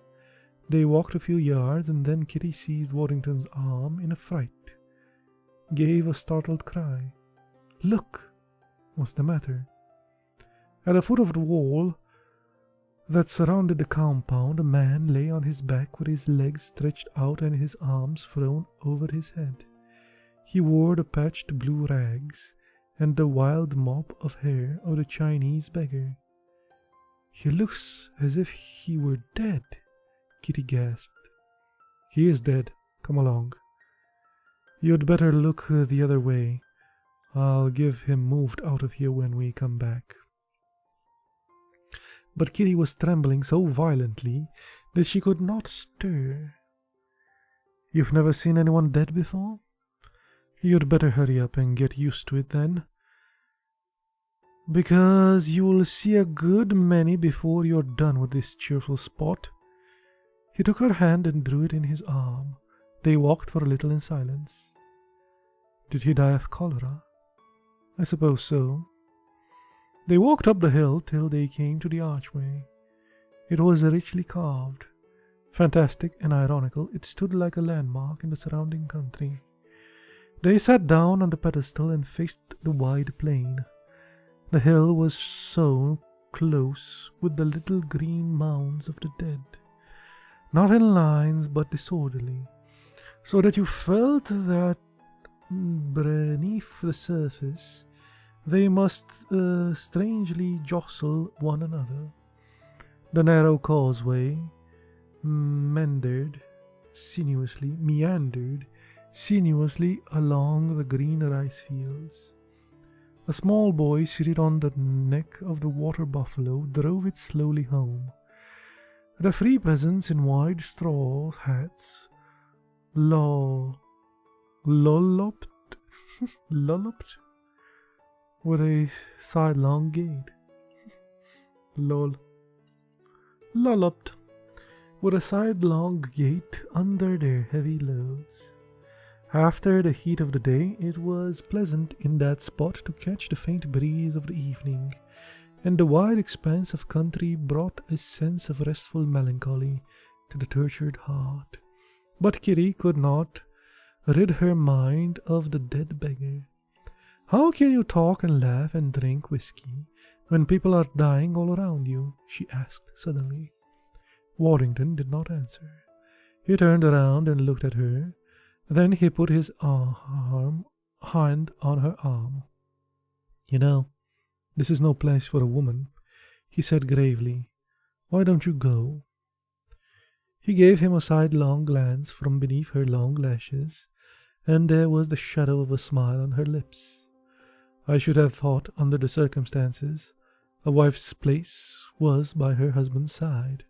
They walked a few yards, and then Kitty seized Waddington's arm in a fright, gave a startled cry. Look! What's the matter? At the foot of the wall that surrounded the compound, a man lay on his back with his legs stretched out and his arms thrown over his head. He wore the patched blue rags and the wild mop of hair of the Chinese beggar. He looks as if he were dead, Kitty gasped. He is dead. Come along. You'd better look the other way. I'll give him moved out of here when we come back. But Kitty was trembling so violently that she could not stir. You've never seen anyone dead before? You'd better hurry up and get used to it then, because you'll see a good many before you're done with this cheerful spot. He took her hand and drew it in his arm. They walked for a little in silence. Did he die of cholera? I suppose so. They walked up the hill till they came to the archway. It was richly carved. Fantastic and ironical, it stood like a landmark in the surrounding country. They sat down on the pedestal and faced the wide plain. The hill was so close with the little green mounds of the dead, not in lines but disorderly, so that you felt that beneath the surface they must strangely jostle one another. The narrow causeway meandered sinuously along the green rice fields. A small boy seated on the neck of the water buffalo drove it slowly home. The three peasants in wide straw hats lolled lolloped, lolloped with a sidelong gait. Lol. Lolloped with a sidelong gait under their heavy loads. After the heat of the day, it was pleasant in that spot to catch the faint breeze of the evening, and the wide expanse of country brought a sense of restful melancholy to the tortured heart. But Kitty could not rid her mind of the dead beggar. "How can you talk and laugh and drink whiskey when people are dying all around you?" she asked suddenly. Waddington did not answer. He turned around and looked at her. Then he put his hand on her arm. "You know, this is no place for a woman," he said gravely. "Why don't you go?" He gave him a sidelong glance from beneath her long lashes, and there was the shadow of a smile on her lips. "I should have thought, under the circumstances, a wife's place was by her husband's side.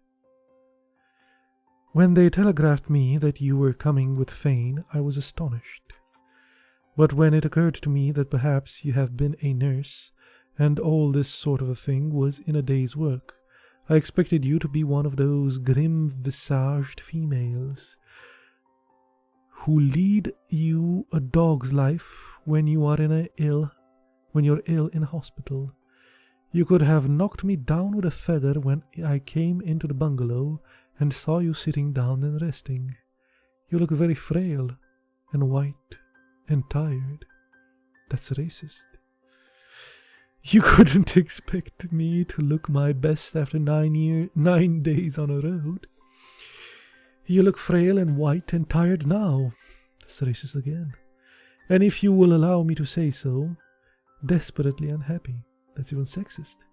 When they telegraphed me that you were coming with Fane, I was astonished. But when it occurred to me that perhaps you have been a nurse, and all this sort of a thing was in a day's work, I expected you to be one of those grim-visaged females who lead you a dog's life when you're ill in hospital. You could have knocked me down with a feather when I came into the bungalow and saw you sitting down and resting. You look very frail and white and tired. That's racist. You couldn't expect me to look my best after 9 days on a road. You look frail and white and tired now. That's racist again. And if you will allow me to say so, desperately unhappy. That's even sexist."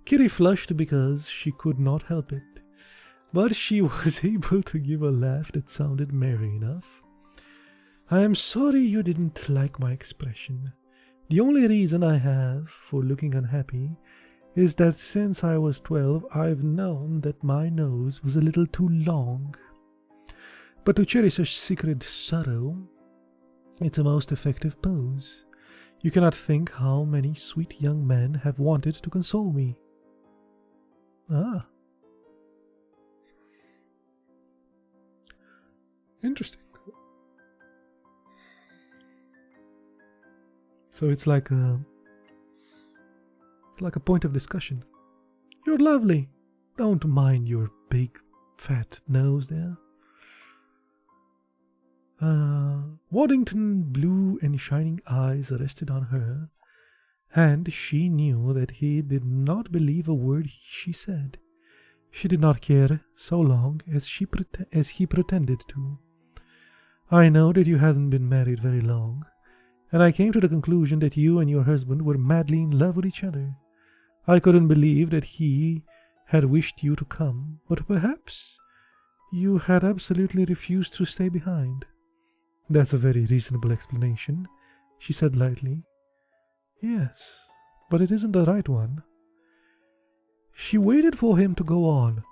Kitty flushed because she could not help it, but she was able to give a laugh that sounded merry enough. "I am sorry you didn't like my expression. The only reason I have for looking unhappy is that since I was 12 I've known that my nose was a little too long. But to cherish a secret sorrow, it's a most effective pose. You cannot think how many sweet young men have wanted to console me." "Ah. Interesting." So it's like a point of discussion. "You're lovely. Don't mind your big fat nose there." Waddington's blue and shining eyes rested on her, and she knew that he did not believe a word she said. She did not care so long as he pretended to. "I know that you hadn't been married very long, and I came to the conclusion that you and your husband were madly in love with each other. I couldn't believe that he had wished you to come, but perhaps you had absolutely refused to stay behind." "That's a very reasonable explanation," she said lightly. "Yes, but it isn't the right one." She waited for him to go on,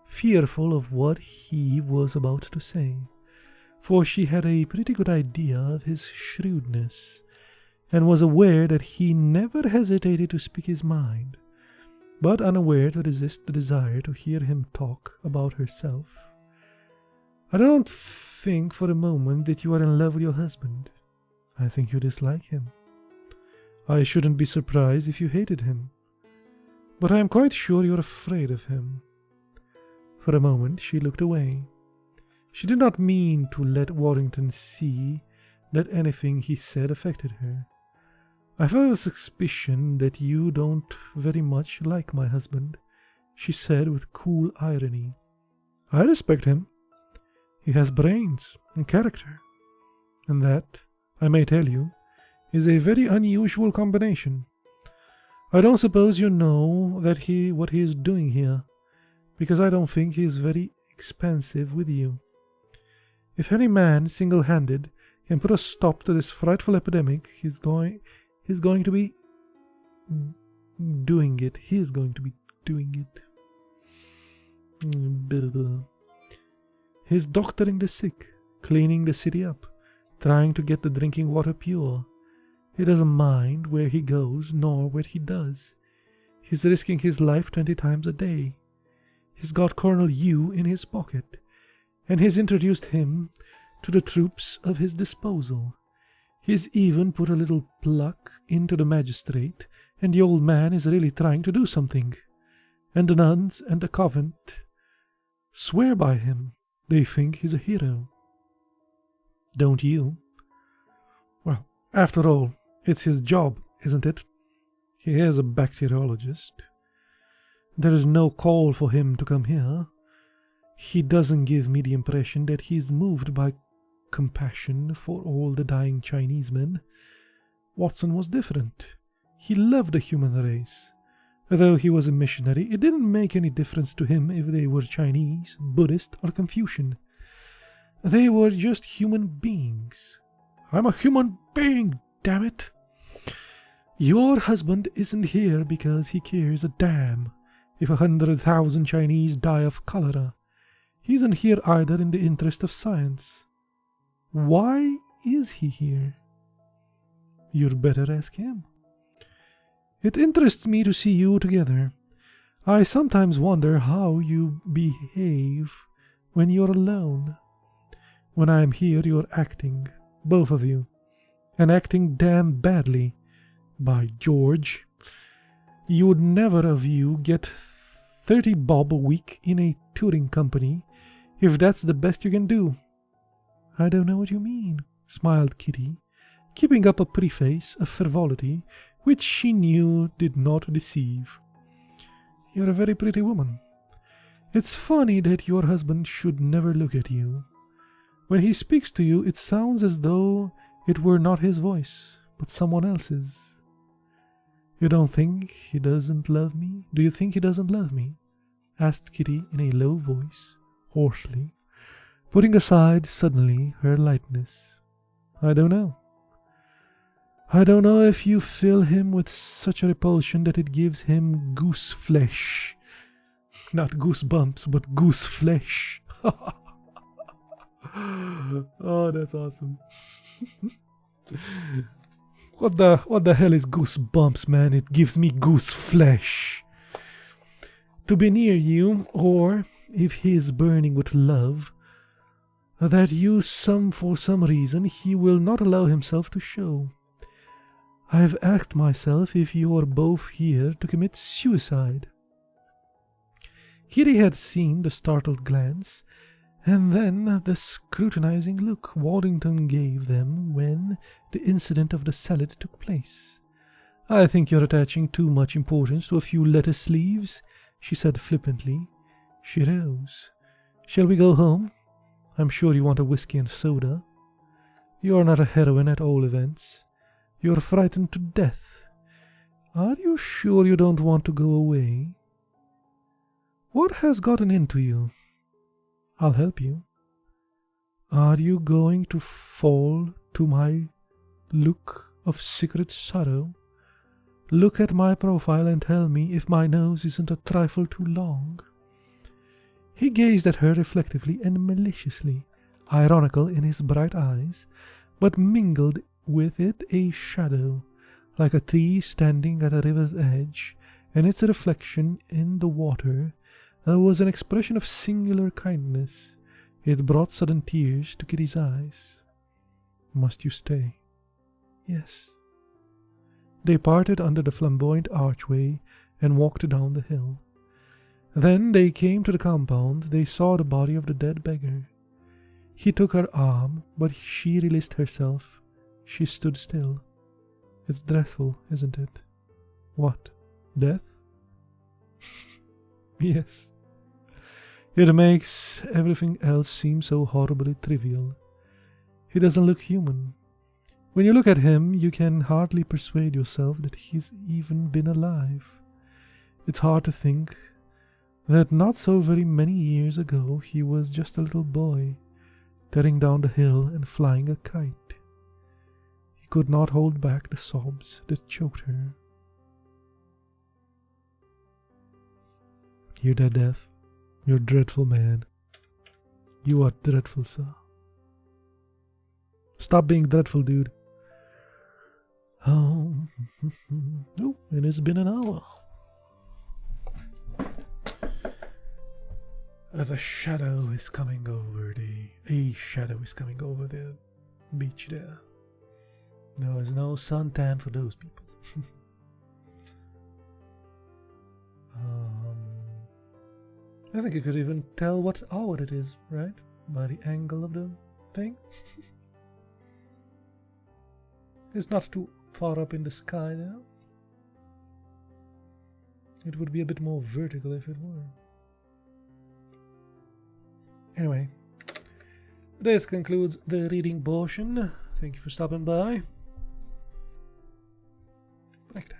fearful of what he was about to say, for she had a pretty good idea of his shrewdness, and was aware that he never hesitated to speak his mind, but unaware to resist the desire to hear him talk about herself. "I don't think for a moment that you are in love with your husband. I think you dislike him. I shouldn't be surprised if you hated him. But I am quite sure you're afraid of him." For a moment she looked away. She did not mean to let Waddington see that anything he said affected her. "I have a suspicion that you don't very much like my husband," she said with cool irony. "I respect him. He has brains and character, and that, I may tell you, is a very unusual combination. I don't suppose you know that what he is doing here, because I don't think he is very expensive with you. If any man single-handed can put a stop to this frightful epidemic, he's going to be doing it. He is going to be doing it. He's doctoring the sick, cleaning the city up, trying to get the drinking water pure. He doesn't mind where he goes nor what he does. He's risking his life 20 times a day. He's got Colonel Yu in his pocket, and he's introduced him to the troops of his disposal. He's even put a little pluck into the magistrate, and the old man is really trying to do something. And the nuns and the convent swear by him. They think he's a hero. Don't you? Well, after all, it's his job, isn't it? He is a bacteriologist. There is no call for him to come here. He doesn't give me the impression that he's moved by compassion for all the dying Chinese men. Watson was different. He loved the human race. Though he was a missionary, it didn't make any difference to him if they were Chinese, Buddhist, or Confucian. They were just human beings. I'm a human being, damn it! Your husband isn't here because he cares a damn if 100,000 Chinese die of cholera. He isn't here either in the interest of science. Why is he here? You'd better ask him. It interests me to see you together. I sometimes wonder how you behave when you're alone. When I'm here, you're acting, both of you, and acting damn badly. By George, you would never of you get 30 bob a week in a touring company if that's the best you can do. I don't know what you mean, smiled Kitty, keeping up a preface of frivolity which she knew did not deceive. You're a very pretty woman. It's funny that your husband should never look at you. When he speaks to you, it sounds as though it were not his voice, but someone else's. You don't think he doesn't love me? Do you think he doesn't love me? Asked Kitty in a low voice, hoarsely, putting aside suddenly her lightness. I don't know. I don't know if you fill him with such a repulsion that it gives him goose flesh. Not goosebumps, but goose flesh. Oh, that's awesome. What the hell is goosebumps, man? It gives me goose flesh. To be near you, or, if he is burning with love, that you for some reason he will not allow himself to show. I have asked myself if you are both here to commit suicide. Kitty had seen the startled glance, and then the scrutinizing look Waddington gave them when the incident of the salad took place. I think you're attaching too much importance to a few lettuce leaves, she said flippantly. She rose. Shall we go home? I'm sure you want a whiskey and soda. You're not a heroine at all events. You're frightened to death. Are you sure you don't want to go away? What has gotten into you? I'll help you. Are you going to fall to my look of secret sorrow? Look at my profile and tell me if my nose isn't a trifle too long. He gazed at her reflectively and maliciously, ironical in his bright eyes, but mingled with it a shadow, like a tree standing at a river's edge, and its reflection in the water. There was an expression of singular kindness. It brought sudden tears to Kitty's eyes. Must you stay? Yes. They parted under the flamboyant archway and walked down the hill. Then they came to the compound. They saw the body of the dead beggar. He took her arm, but she released herself. She stood still. It's dreadful, isn't it? What? Death? Yes. It makes everything else seem so horribly trivial. He doesn't look human. When you look at him, you can hardly persuade yourself that he's even been alive. It's hard to think that not so very many years ago he was just a little boy, tearing down the hill and flying a kite. He could not hold back the sobs that choked her. Hear that, Death? You're dreadful, man. You are dreadful, sir. Stop being dreadful, dude. Oh, oh, it has been an hour. As a shadow is coming over a shadow is coming over the beach there. There is no suntan for those people. I think you could even tell what hour it is, right? By the angle of the thing. It's not too far up in the sky there. It would be a bit more vertical if it were. Anyway, this concludes the reading portion. Thank you for stopping by. Break time.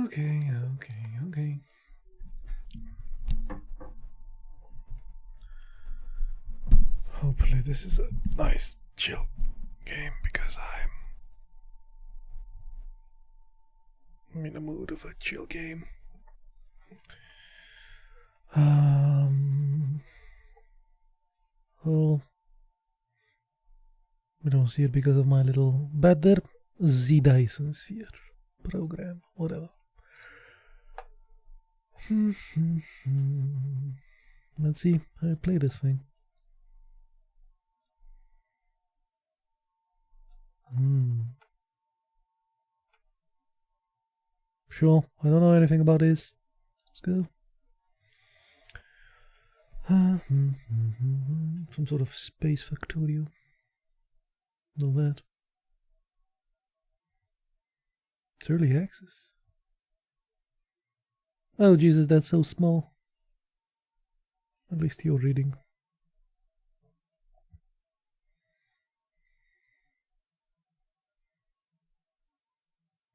Okay. Hopefully this is a nice, chill game because I'm in the mood of a chill game. Well, we don't see it because of my little better Z Dyson sphere program, whatever. Let's see how I play this thing. Sure, I don't know anything about this. Let's go. Some sort of space factorio. Know that. It's early access. Oh Jesus, that's so small. At least you're reading.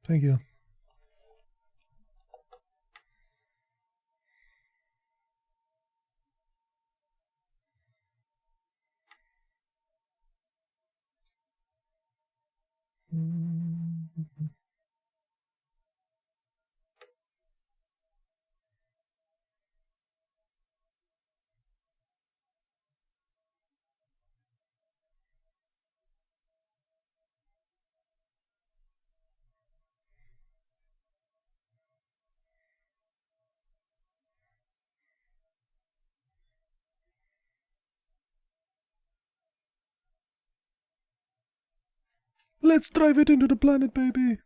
Thank you. Let's drive it into the planet, baby.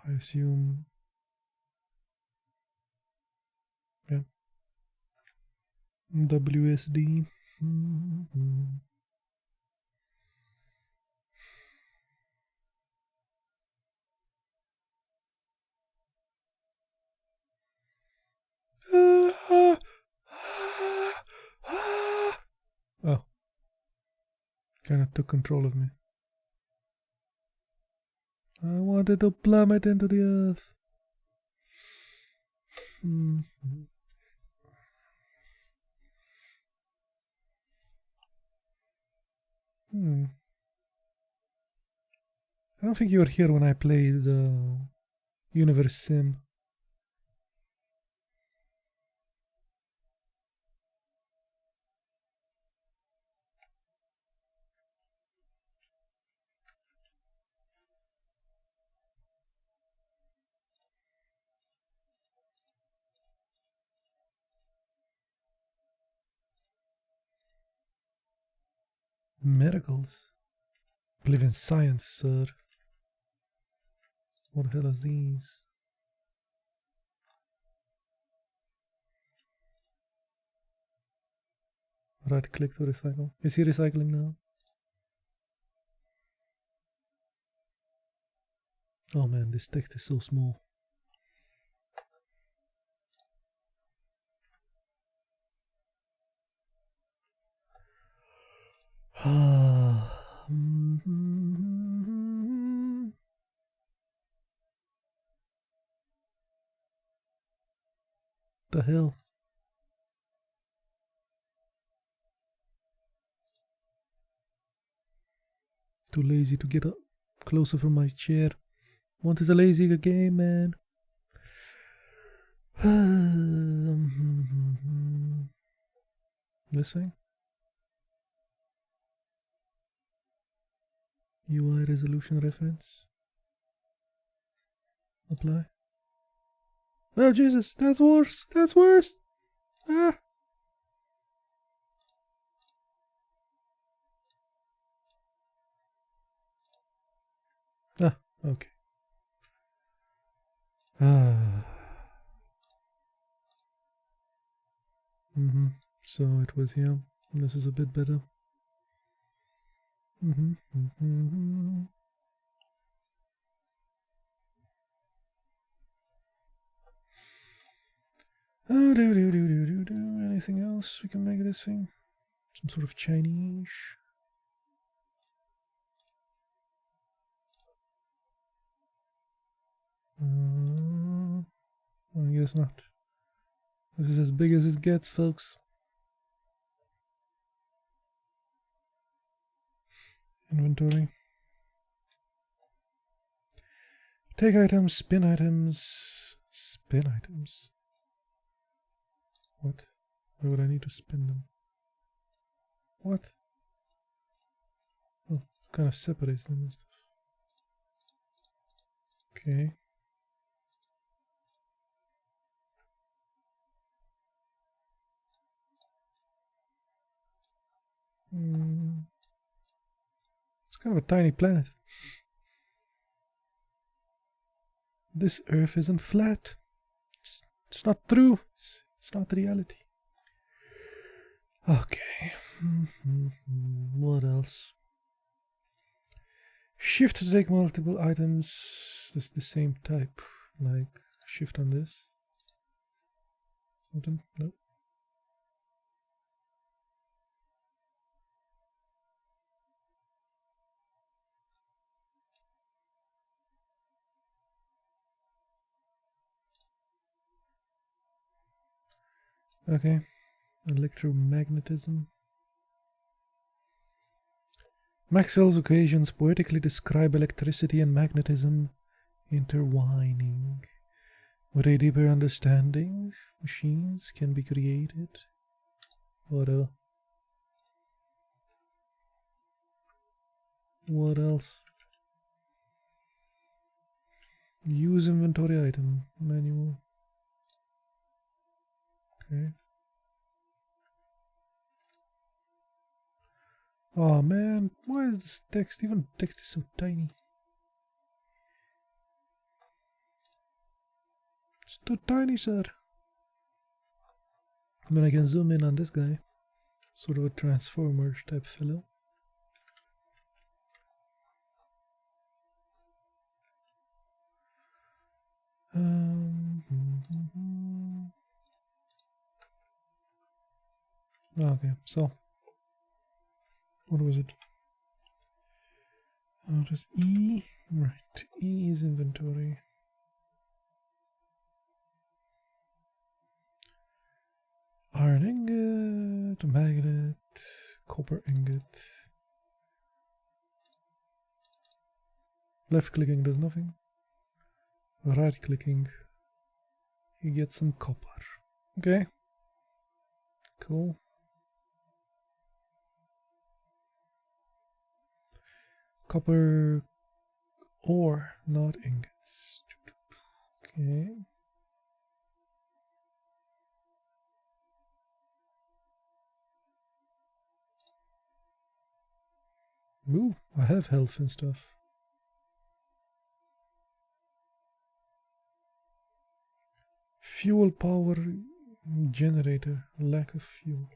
I assume. Yeah. WSD. Oh. Kind of took control of me. I wanted to plummet into the earth. I don't think you were here when I played Universe Sim. Miracles. Believe in science, sir. What the hell are these? Right click to recycle. Is he recycling now? Oh man, this text is so small. The hell? Too lazy to get up closer from my chair. Wanted a lazier game, man. This thing? UI resolution reference. Apply. Oh Jesus, that's worse. That's worse. Ah. Ah, okay. Ah. So it was here. This is a bit better. Anything else we can make this thing? Some sort of Chinese. guess not. This is as big as it gets, folks. Inventory. Take items, spin items, spin items. What? Why would I need to spin them? What? Oh, kind of separates them and stuff. Okay. It's kind of a tiny planet. This Earth isn't flat. It's not true. It's not reality. Okay. What else? Shift to take multiple items. That's the same type. Like shift on this. Something? Nope. Okay. Electromagnetism. Maxwell's equations poetically describe electricity and magnetism intertwining. With a deeper understanding, machines can be created. What else? Use inventory item manual. Okay. Oh man, why is this text? Even text is so tiny. It's too tiny, sir. I mean, I can zoom in on this guy. Sort of a transformer type fellow. Okay, so what was it? Oh, just E. Right, E is inventory. Iron ingot, magnet, copper ingot. Left clicking does nothing. Right clicking, you get some copper. Okay, cool. Copper ore, not ingots. Okay. Ooh, I have health and stuff. Fuel power generator, lack of fuel.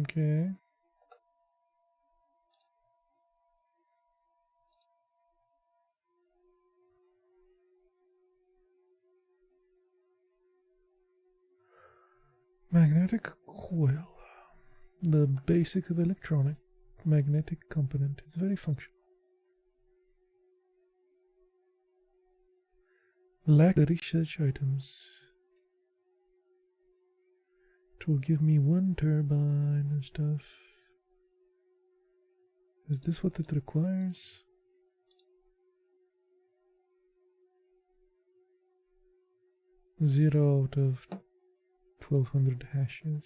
Okay. Magnetic coil. The basic of electronic magnetic component. It's very functional. Lack the research items. It will give me one turbine and stuff. Is this what it requires? Zero out of 1200 hashes.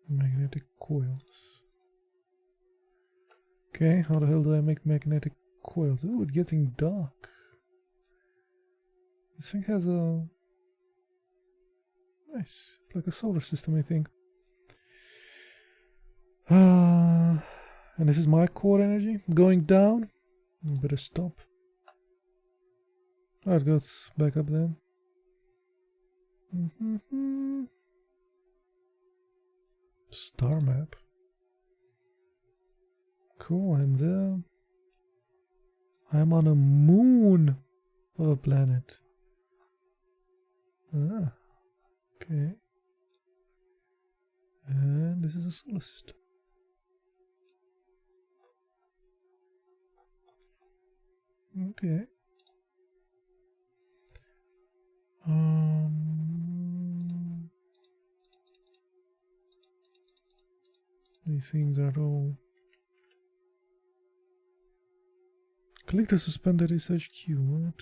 Magnetic coils. Okay, how the hell do I make magnetic coils? Oh, it's getting dark. This thing has a... Nice. It's like a solar system, I think. And this is my core energy going down. I better stop. Oh, it goes back up then. Star map. Cool, I'm there. I'm on a moon of a planet. Ah, okay. And this is a solar system. Okay. These things are all. Click to suspend the research queue. What?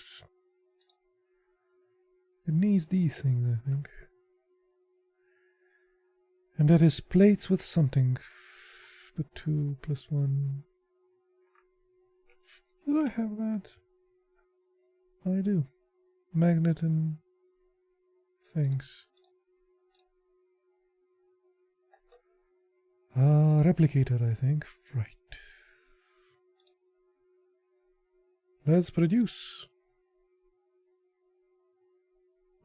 It needs these things, I think. And that is plates with something. The 2 plus 1. Did I have that? I do. Magnet and things. Replicator, I think. Right. Let's produce.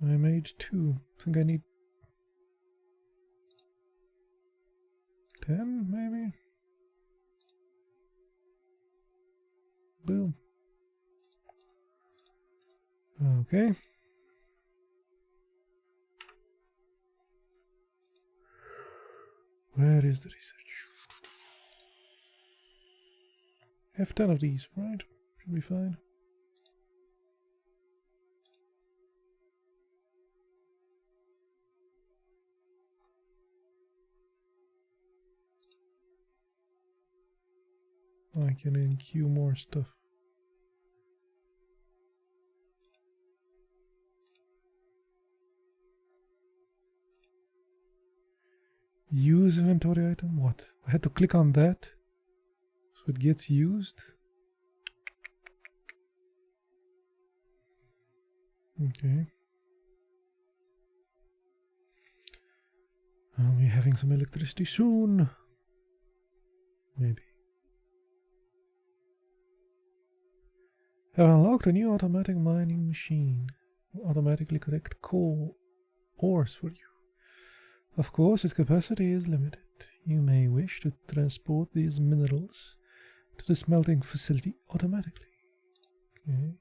I made 2. I think I need 10, maybe? Boom. Okay. Where is the research? Have 10 of these, right? Should be fine. I can enqueue more stuff. Use inventory item? What? I had to click on that so it gets used? Okay. I'll be having some electricity soon. Maybe. Have unlocked a new automatic mining machine. Will automatically collect coal ores for you. Of course, its capacity is limited. You may wish to transport these minerals to the smelting facility automatically. Okay.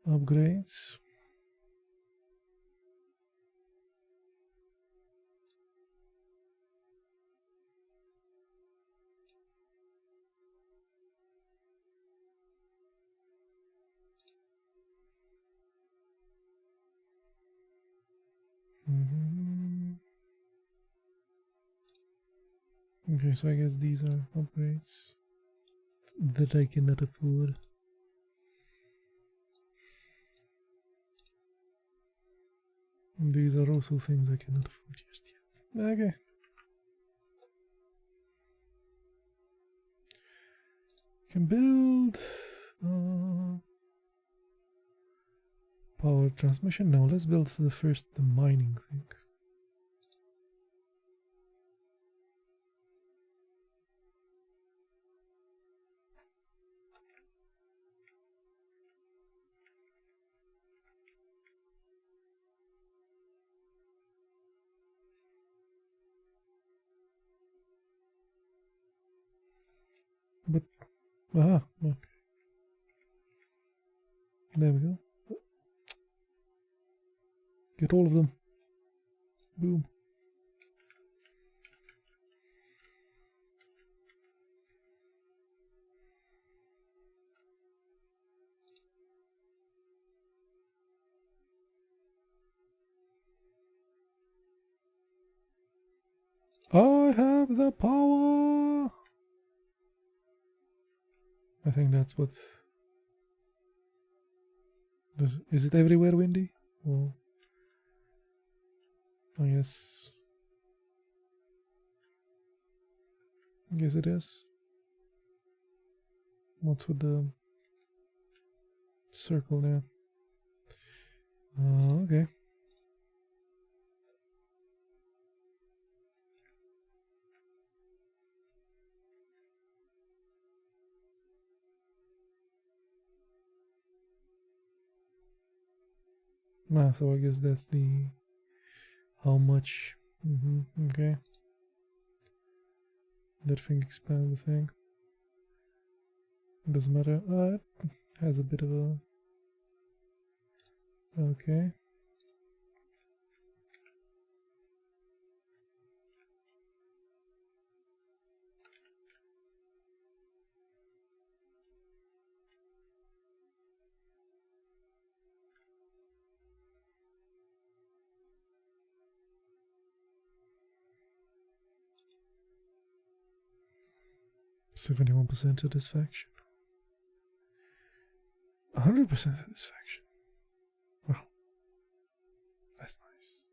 Upgrades. Okay, so I guess these are upgrades that I cannot afford. These are also things I cannot afford just yet. Okay. Can build power transmission. No, let's build for the mining thing. But okay. There we go. Get all of them. Boom. I have the power. I think that's what. Is it everywhere windy? Well, I guess it is. What's with the circle there? Okay. So I guess that's the how much. Okay. That thing expand the thing. Doesn't matter. It has a bit of a. Okay. 71% satisfaction. 100% satisfaction. Well, that's nice.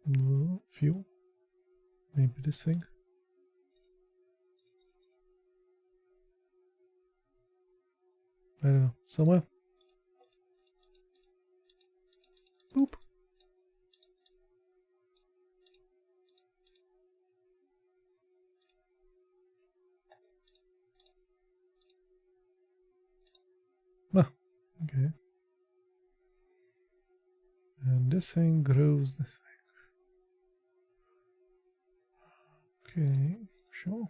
No, fuel. Maybe this thing. I don't know. Somewhere. Boop. Ah, okay. And this thing grows this thing. Okay, sure.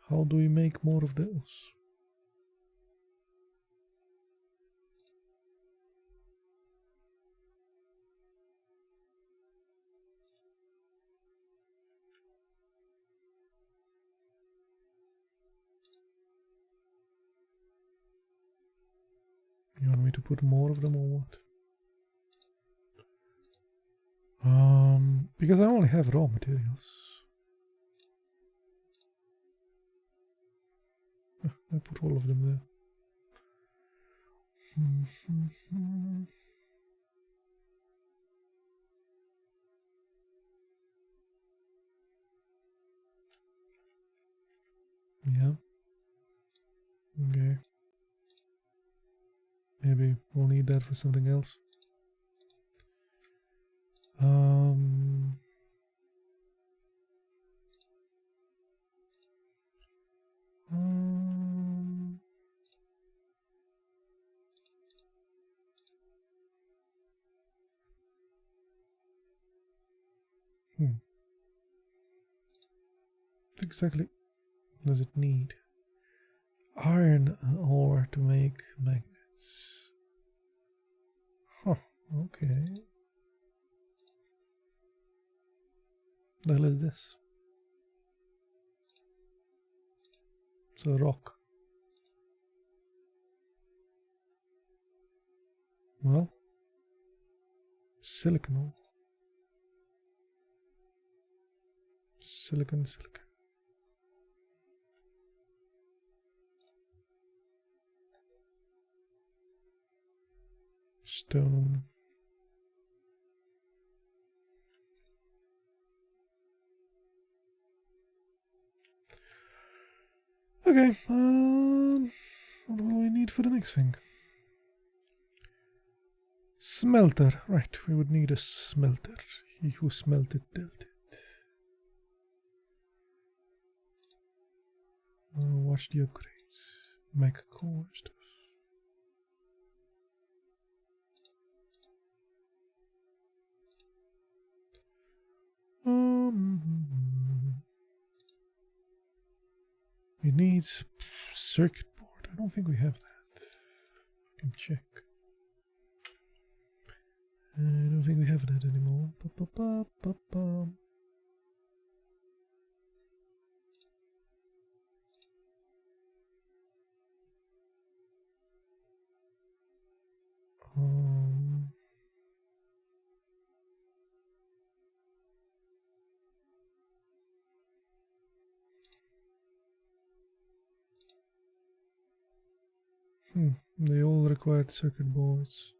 How do we make more of those? You want me to put more of them or what? Because I only have raw materials. I put all of them there. Yeah. Okay. Maybe we'll need that for something else. What exactly does it need? Iron ore to make magnets. Huh, okay. The hell is this? It's a rock. Well, silicon ore. Silicon. Stone. Okay, what do we need for the next thing? Smelter, right, we would need a smelter. He who smelted dealt it. Watch the upgrades. Make core stuff. It needs circuit board. I don't think we have that. I can check. I don't think we have that anymore. They all required circuit boards.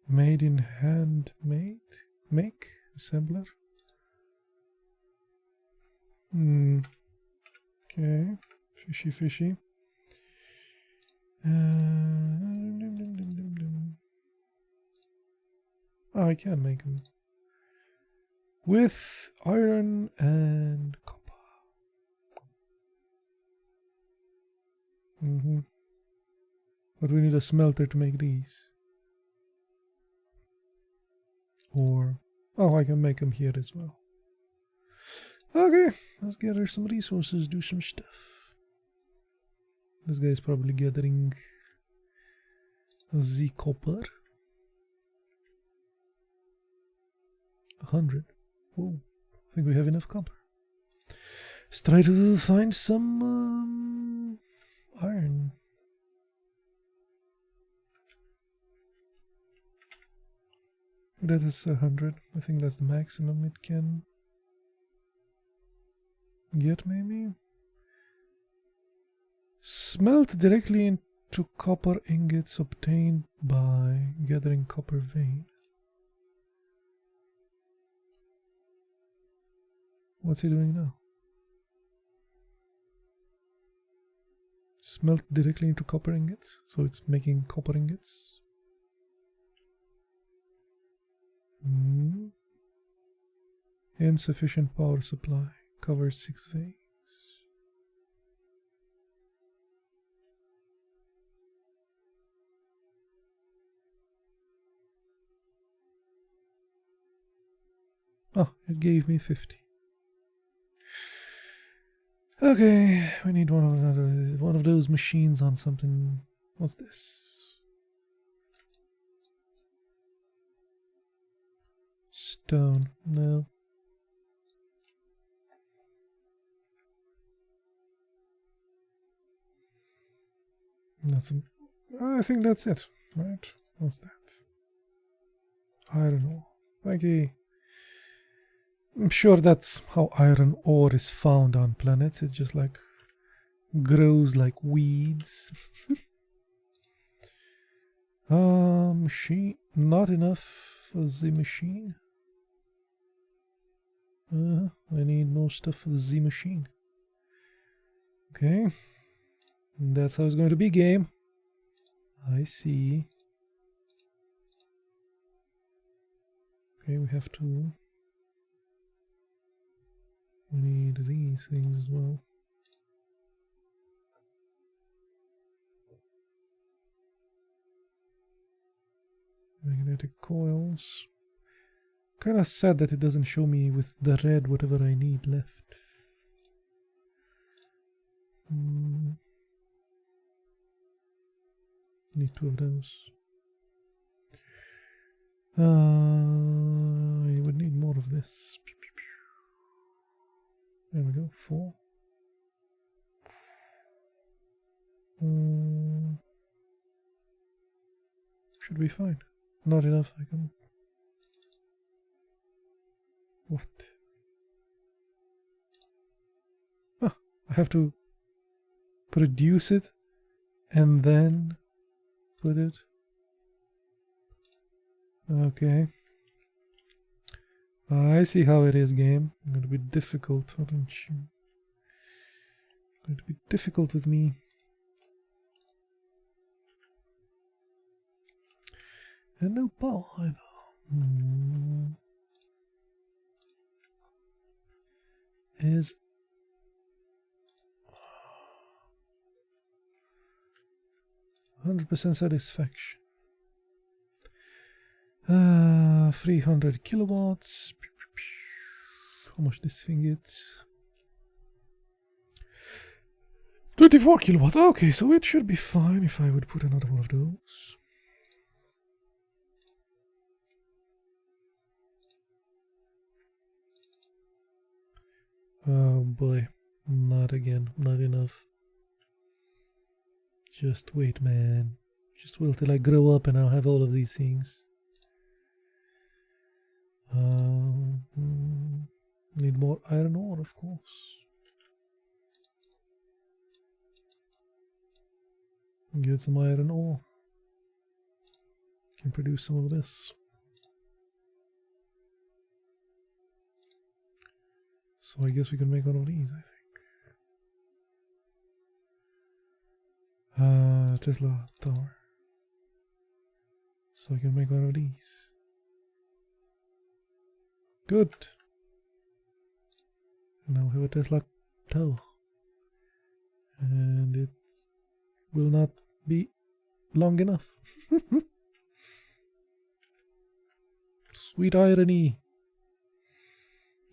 Made in handmade? Make? Assembler? Okay. Fishy. Oh, I can make them. with iron and copper. But we need a smelter to make these. Or, oh, I can make them here as well. Okay, let's gather some resources, do some stuff. This guy is probably gathering the copper. 100. Whoa, I think we have enough copper. Let's try to find some iron. That is 100. I think that's the maximum it can get, maybe. Smelt directly into copper ingots obtained by gathering copper vein. What's he doing now? Smelt directly into copper ingots, so it's making copper ingots. Insufficient power supply. Covers 6 veins. Oh, it gave me 50. Okay, we need one of those machines on something. What's this? Stone. No. I think that's it, right? What's that? Iron ore. Thank you. I'm sure that's how iron ore is found on planets. It just like grows like weeds. Machine. Not enough for the machine. I need more stuff for the machine. Okay. That's how it's going to be, game. I see. Okay, we have to. We need these things as well. Magnetic coils. Kind of sad that it doesn't show me with the red whatever I need left. Need 2 of those. You would need more of this. There we go, 4. Should be fine. Not enough, I can... What? Ah, I have to produce it and then put it. Okay. I see how it is, game. It's going to be difficult, aren't you? It's going to be difficult with me. And no power either. Is 100% satisfaction. 300 kilowatts. How much this thing gets? 24 kilowatts. Okay, so it should be fine if I would put another one of those. Oh boy, not again, not enough. Just wait, man. Just wait till I grow up and I'll have all of these things. Need more iron ore, of course. Get some iron ore. Can produce some of this. So I guess we can make one of these, I think. Tesla tower. So I can make one of these. Good. Now we have a Tesla tow. And it will not be long enough. Sweet irony.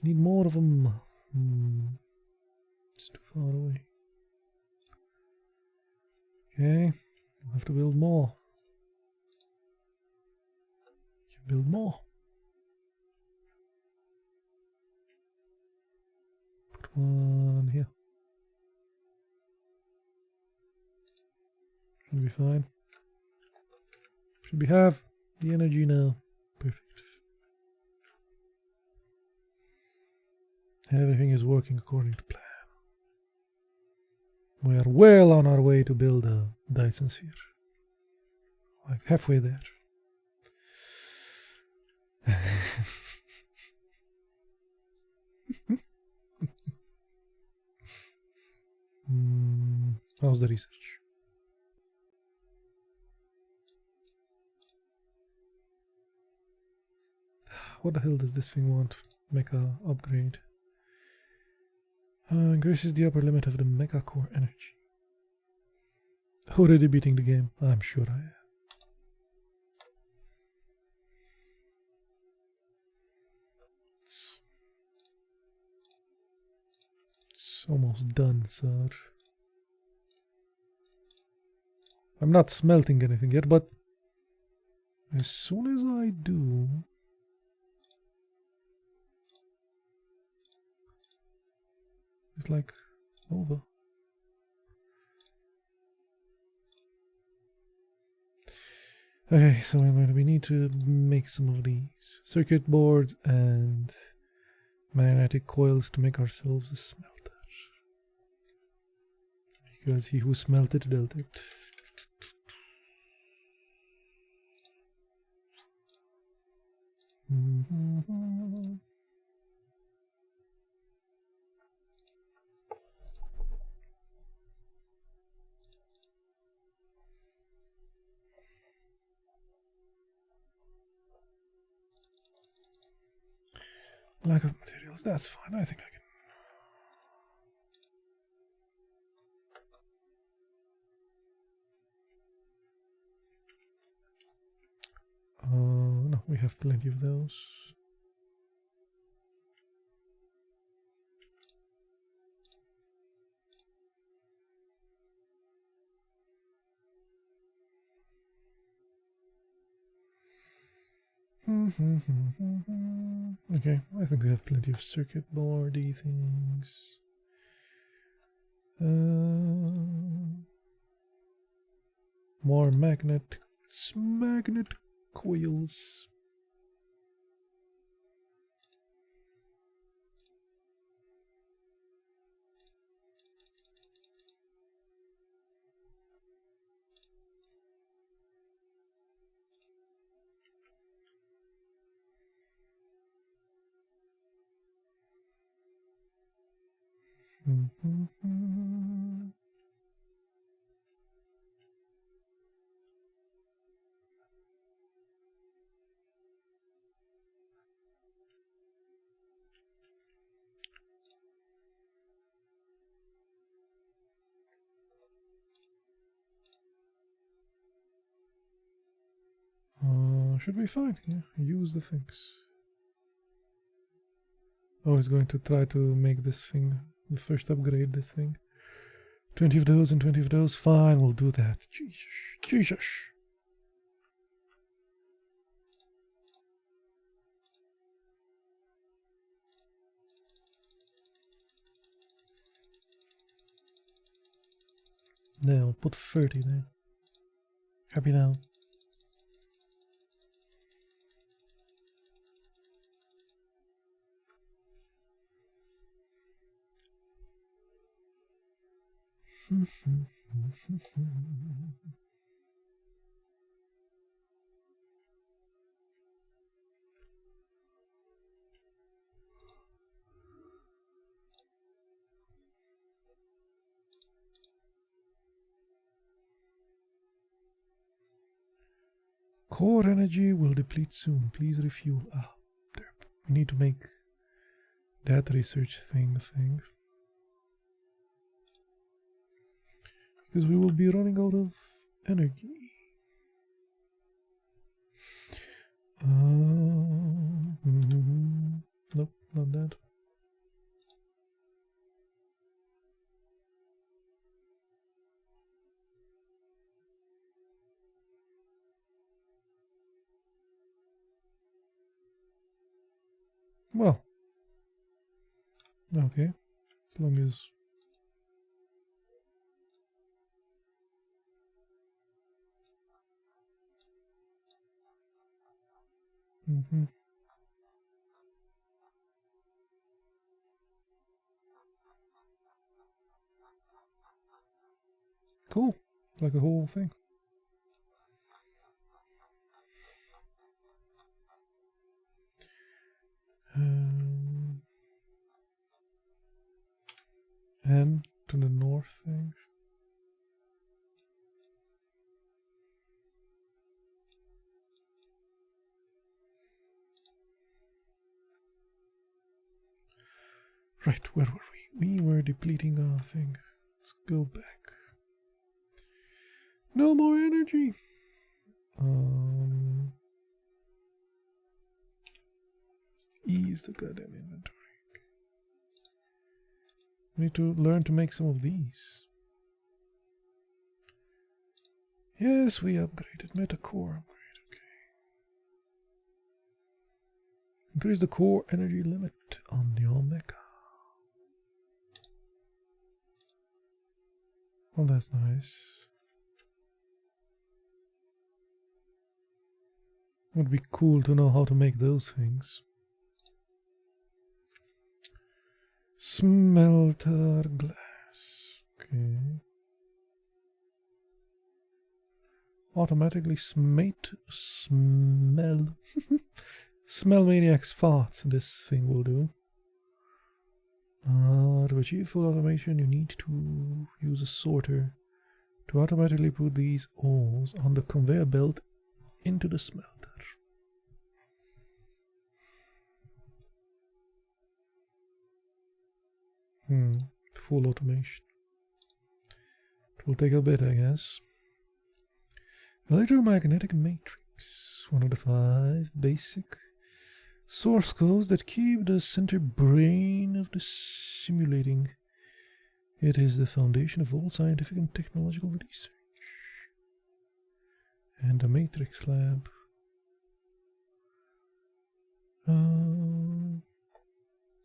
Need more of them. It's too far away. Okay, we'll have to build more. Build more. Put one here. Should be fine. Should we have the energy now? Perfect. Everything is working according to plan. We are well on our way to build a Dyson sphere. Like halfway there. How's the research? What the hell does this thing want? Mecha upgrade. Increases the upper limit of the mecha core energy. Already beating the game. I'm sure I am. It's almost done, sir. I'm not smelting anything yet, but as soon as I do, it's like over. Okay, so we need to make some of these circuit boards and magnetic coils to make ourselves a smelter. Because he who smelted dealt it. Lack of materials, that's fine. I think I can. No, we have plenty of those. Okay, I think we have plenty of circuit boardy things. More magnet coils. Should be fine. Yeah, use the things. Oh, he's going to try to make this thing, the first upgrade, this thing. 20 of those and 20 of those. Fine, we'll do that. Jesus. Jesus. There, I'll put 30 there. Happy now. Core energy will deplete soon. Please refuel. Ah, we need to make that research thing. Because we will be running out of energy. Nope, not that. Well, okay, as long as cool, like a whole thing. And to the north thing. Right, where were we? We were depleting our thing. Let's go back. No more energy. Ease the goddamn inventory. We need to learn to make some of these. Yes, we upgraded. Metacore upgrade, okay. Increase the core energy limit on the Omega. Well, that's nice. Would be cool to know how to make those things. Smelter glass. Okay. Automatically smell smell maniac's farts. This thing will do. To achieve full automation, you need to use a sorter to automatically put these ores on the conveyor belt into the smelter. Full automation. It will take a bit, I guess. Electromagnetic matrix, one of the 5 basic source codes that keep the center brain of the simulating. It is the foundation of all scientific and technological research. And the Matrix Lab.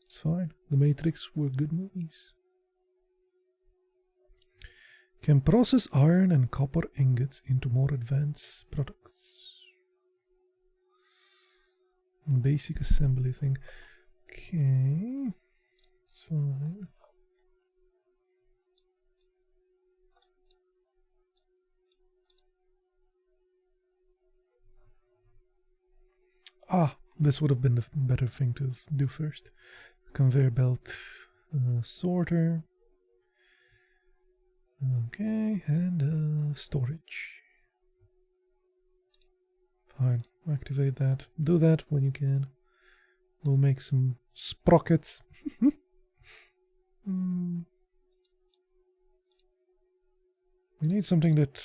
It's fine. The Matrix were good movies. Can process iron and copper ingots into more advanced products. Basic assembly thing. Okay. It's fine. This would have been the better thing to do first. Conveyor belt sorter. Okay, and storage. Fine, activate that. Do that when you can. We'll make some sprockets. We need something that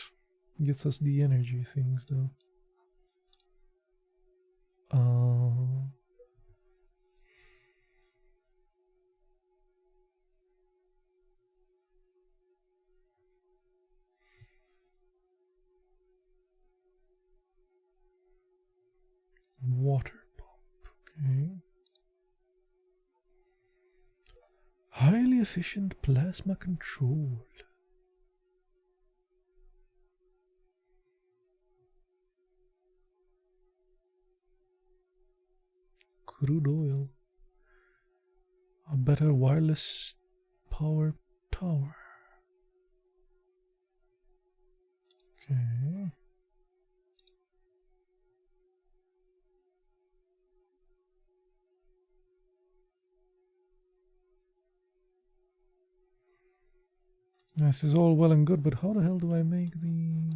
gets us the energy things, though. Water pump, okay. Highly efficient plasma control. Crude oil. A better wireless power tower. Okay. This is all well and good, but how the hell do I make the...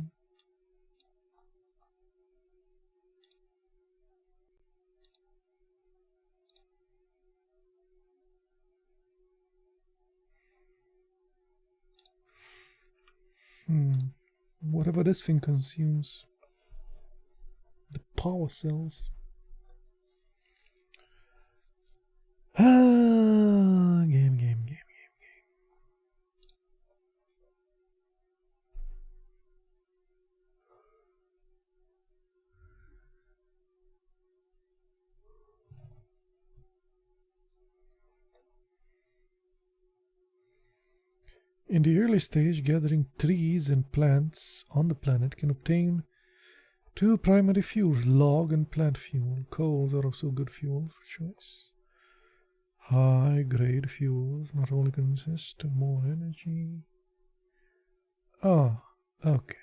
Whatever this thing consumes. The power cells. Game. In the early stage, gathering trees and plants on the planet can obtain two primary fuels, log and plant fuel. Coals are also good fuel for choice. High-grade fuels not only consist of more energy. Ah, okay.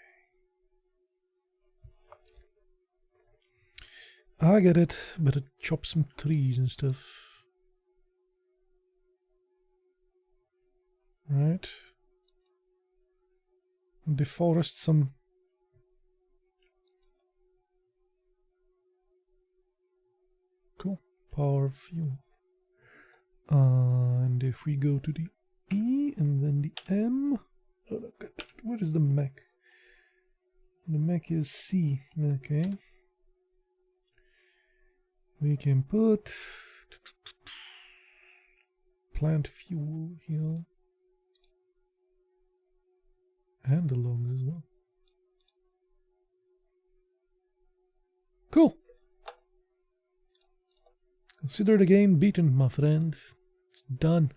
I get it. Better chop some trees and stuff. Right. Deforest some. Cool. Power fuel. And if we go to the E and then the M. Oh, look, what is the mech? The mech is C. Okay. We can put plant fuel here. And the logs as well. Cool. Consider the game beaten, my friend. It's done.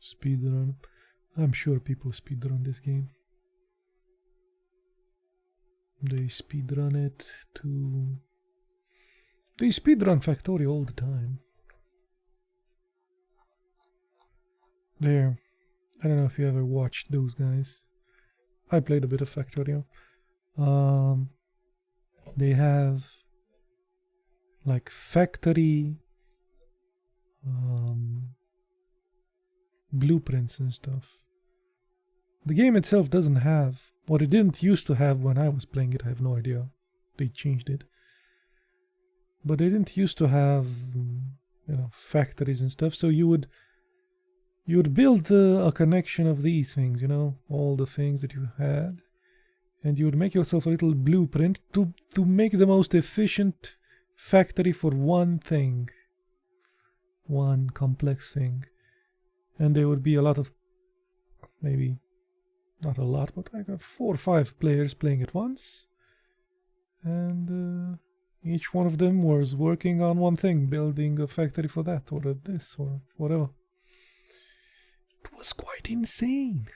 Speedrun. I'm sure people speedrun this game. They speedrun it to... They speedrun Factorio all the time. There. I don't know if you ever watched those guys. I played a bit of Factorio. They have like factory blueprints and stuff. The game itself doesn't have what it didn't used to have when I was playing it. I have no idea. They changed it. But they didn't used to have, you know, factories and stuff. So you would build a connection of these things, you know, all the things that you had, and you would make yourself a little blueprint to make the most efficient factory for one thing, one complex thing. And there would be a lot of, maybe not a lot, but like 4 or 5 players playing at once, and each one of them was working on one thing, building a factory for that or this or whatever. It was quite insane.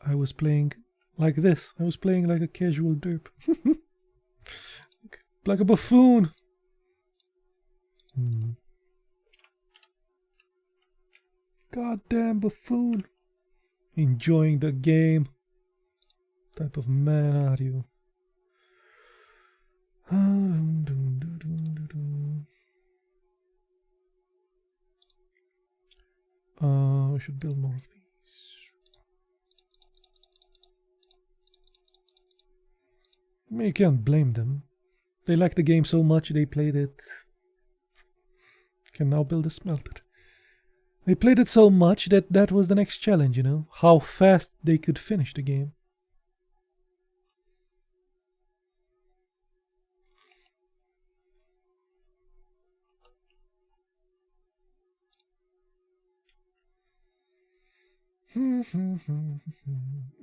I was playing like this. I was playing like a casual derp. Like a buffoon. Goddamn buffoon. Enjoying the game. What type of man are you? We should build more of these. I mean, you can't blame them. They liked the game so much they played it. Can now build a smelter. They played it so much that that was the next challenge, you know, how fast they could finish the game.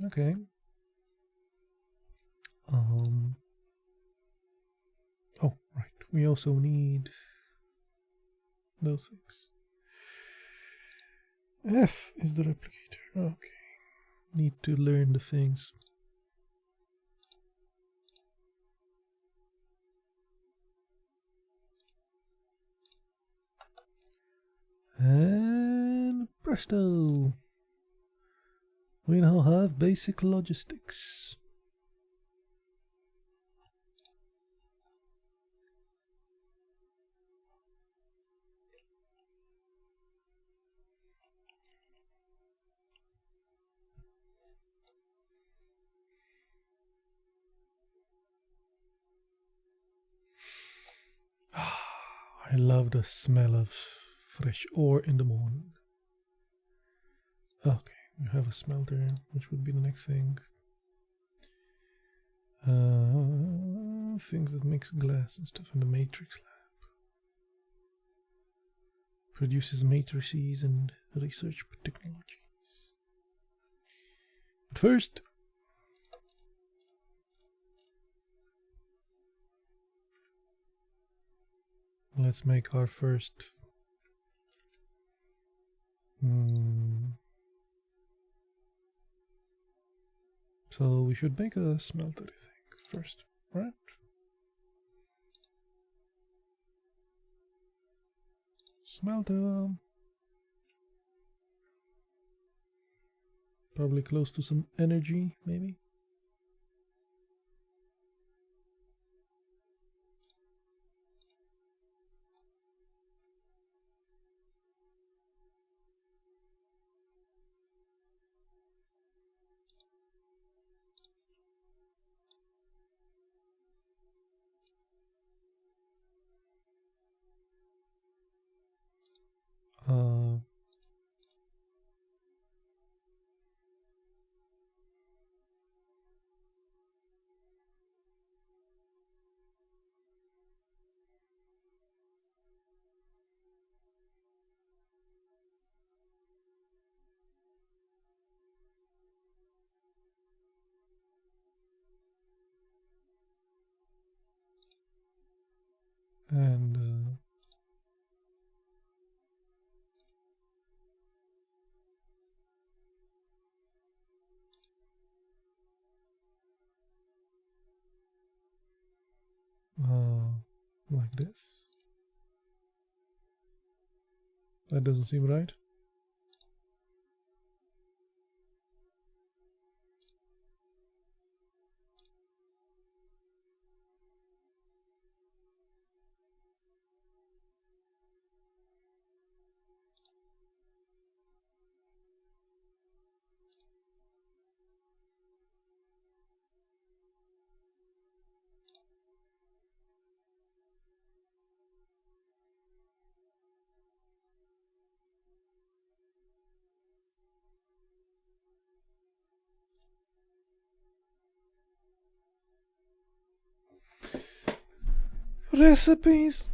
Okay. Oh, right. We also need those things. F is the replicator. Okay. Need to learn the things. And presto. We now have basic logistics. I love the smell of fresh ore in the morning. Okay, we have a smelter, which would be the next thing. Things that makes glass and stuff in the matrix lab. Produces matrices and research technologies. But first, let's make our first so we should make a smelter, I think, first, right? Smelter. Probably close to some energy, maybe. And like this. That doesn't seem right. Recipes.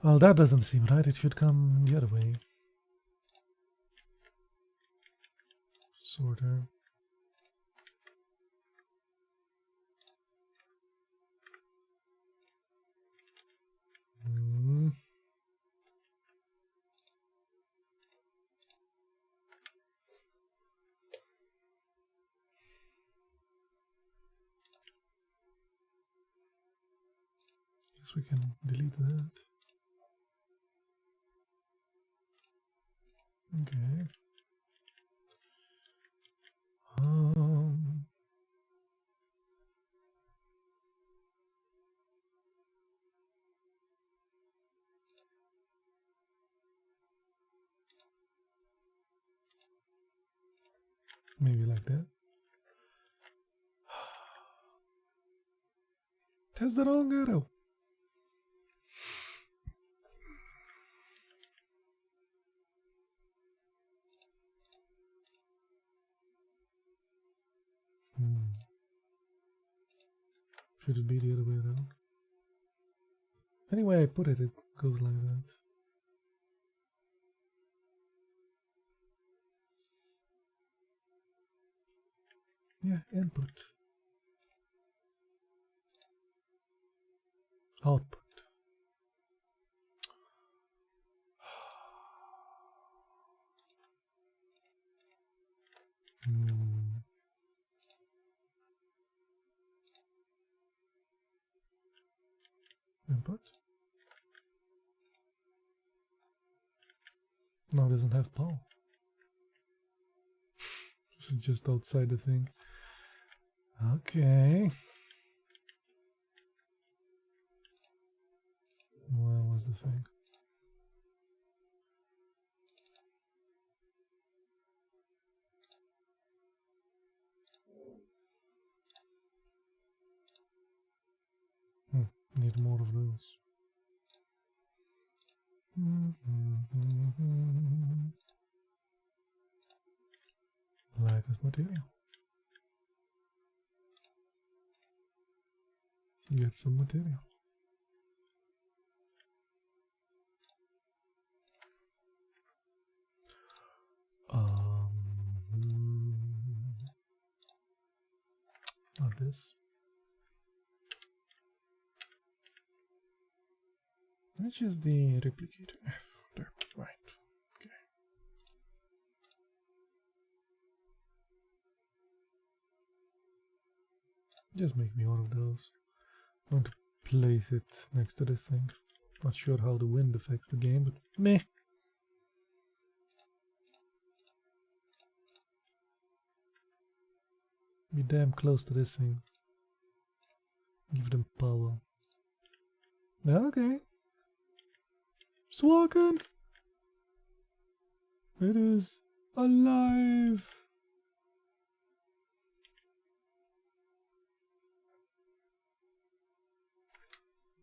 Well, that doesn't seem right. It should come the other way. Sorter. Guess we can delete that. Okay. Maybe like that. That's the wrong arrow. Should it be the other way around? Anyway, I put it, it goes like that. Yeah, input. Output. Input. No, it doesn't have power. It's just outside the thing. Okay. Where was the thing? more of those. Life is material. Get some material. Not this. Which is the replicator? F. There. Right. Okay. Just make me one of those. I want to place it next to this thing. Not sure how the wind affects the game, but meh. Be damn close to this thing. Give them power. Okay. It's walking. It is alive.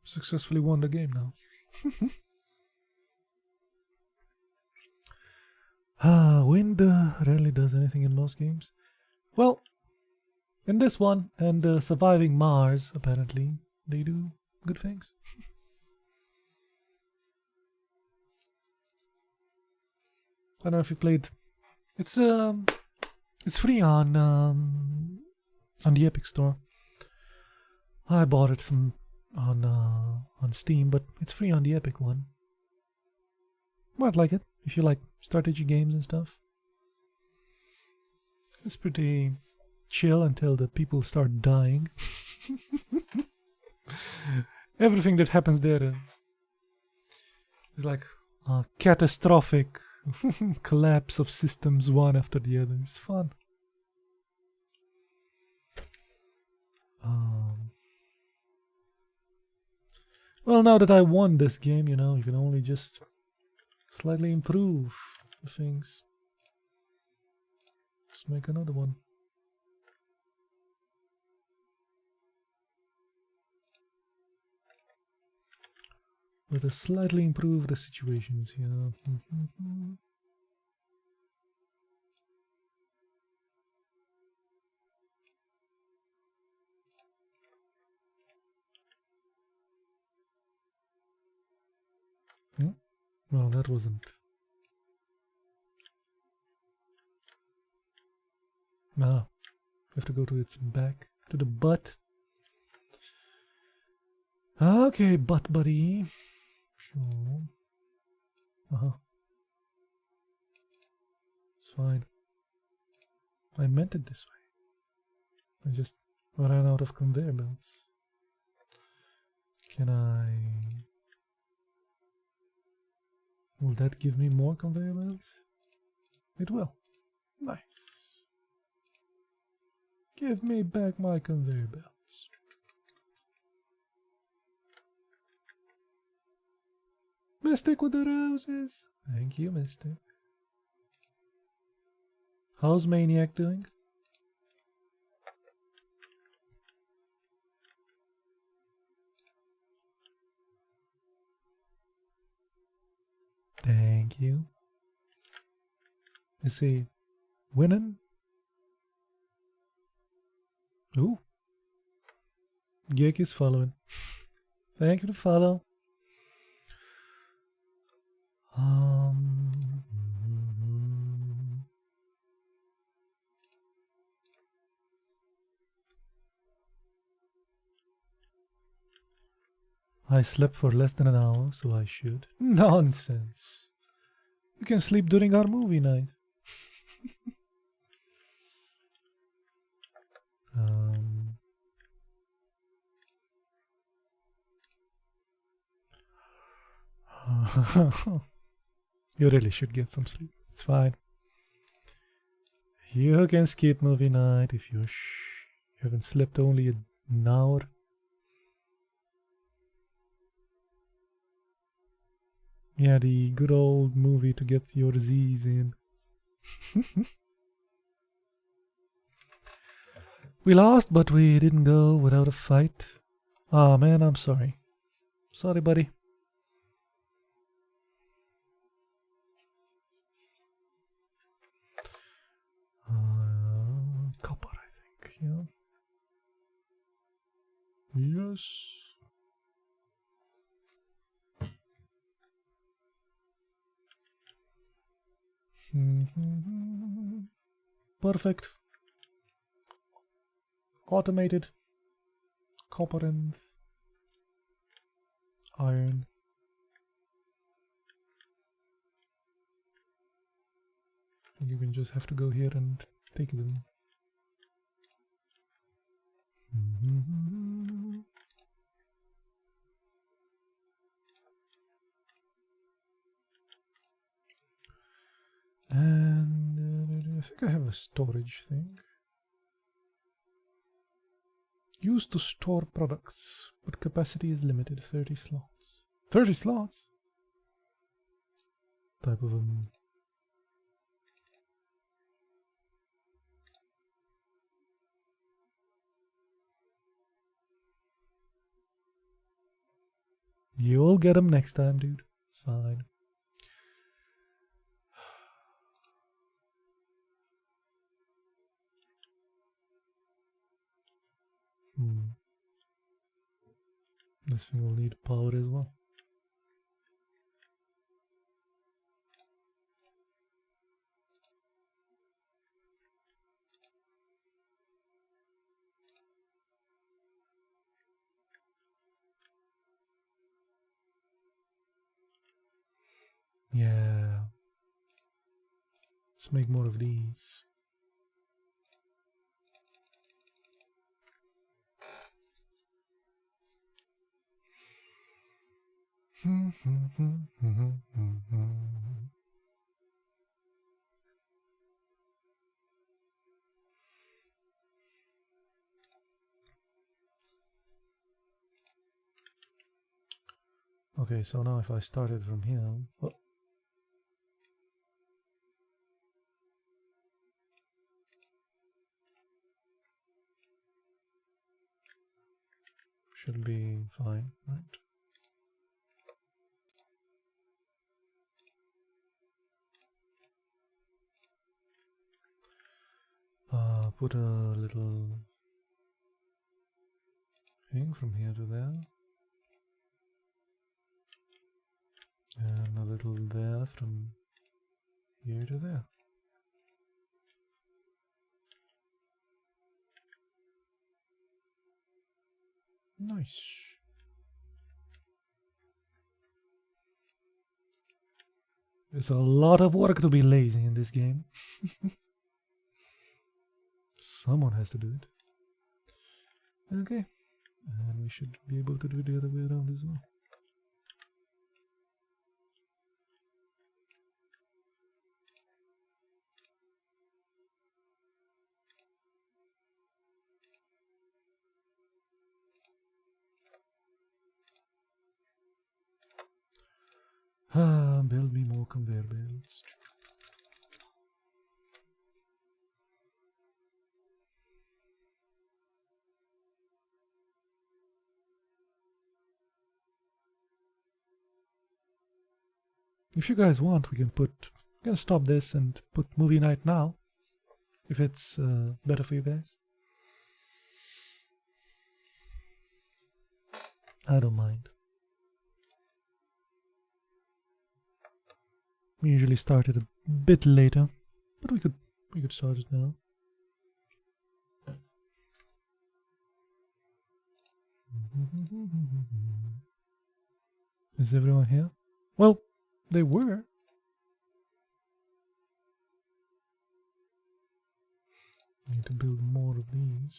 Successfully won the game now. Wind rarely does anything in most games. Well, in this one and surviving Mars, apparently, they do good things. I don't know if you played. It's free on the Epic Store. I bought it on Steam, but it's free on the Epic one. Might like it if you like strategy games and stuff. It's pretty chill until the people start dying. Everything that happens there is like a catastrophic collapse of systems one after the other. It's fun. Well, now that I won this game, you know, you can only just slightly improve the things. Let's make another one. Let us slightly improve the situations here. Well, that wasn't. Ah, have to go to its back, to the butt. Okay, butt buddy. Sure. It's fine. I meant it this way. I just ran out of conveyor belts. Can I... Will that give me more conveyor belts? It will. Nice. Give me back my conveyor belts. Mystic with the roses. Thank you, Mystic. How's Maniac doing? Thank you. Is he winning? Ooh. Geek is following. Thank you to follow. I slept for less than an hour, so I should. Nonsense. You can sleep during our movie night. You really should get some sleep. It's fine. You can skip movie night if you haven't slept only an hour. Yeah, the good old movie to get your Z's in. We lost, but we didn't go without a fight. Ah, man, I'm sorry. Sorry, buddy. Copper, I think, yeah. Yes. Perfect. Automated. Copper and iron. You can just have to go here and take them. And I think I have a storage thing. Used to store products, but capacity is limited, 30 slots. 30 slots? Type of You'll get them next time, dude. It's fine. This thing will need power as well. Yeah. Let's make more of these. Okay, so now if I started from here, oh. Should be fine, right? Put a little thing from here to there. And a little there from here to there. Nice. There's a lot of work to be lazy in this game. Someone has to do it. Okay. And we should be able to do it the other way around as well. Build me more conveyor belts. If you guys want, we can stop this and put movie night now, if it's better for you guys. I don't mind. We usually start it a bit later, but we could start it now. Is everyone here? Well, they were. Need to build more of these.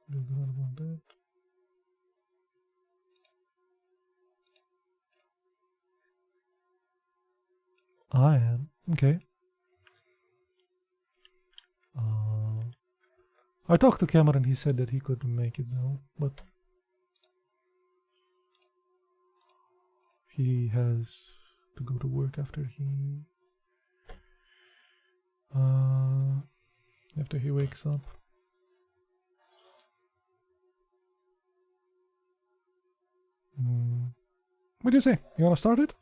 Build another one that. I am. Okay. I talked to Cameron, he said that he couldn't make it now, but he has to go to work after he wakes up. What do you say? You wanna start it?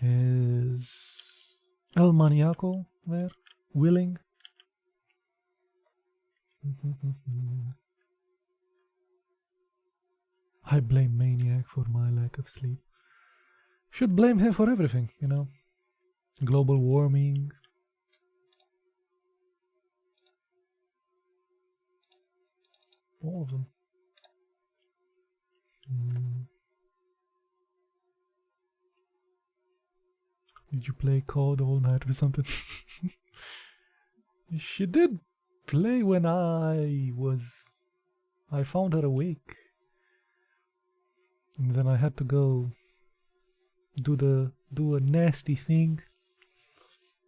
Is El Maniaco there? Willing? I blame Maniac for my lack of sleep. Should blame him for everything, you know. Global warming. All of them. Did you play COD all night or something? She did play when I found her awake. And then I had to go do a nasty thing.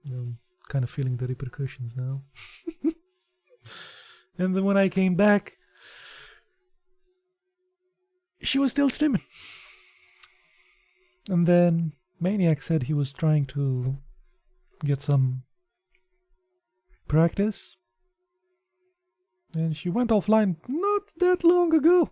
I'm kind of feeling the repercussions now. And then when I came back, she was still streaming. And then Maniac said he was trying to get some practice. And she went offline not that long ago.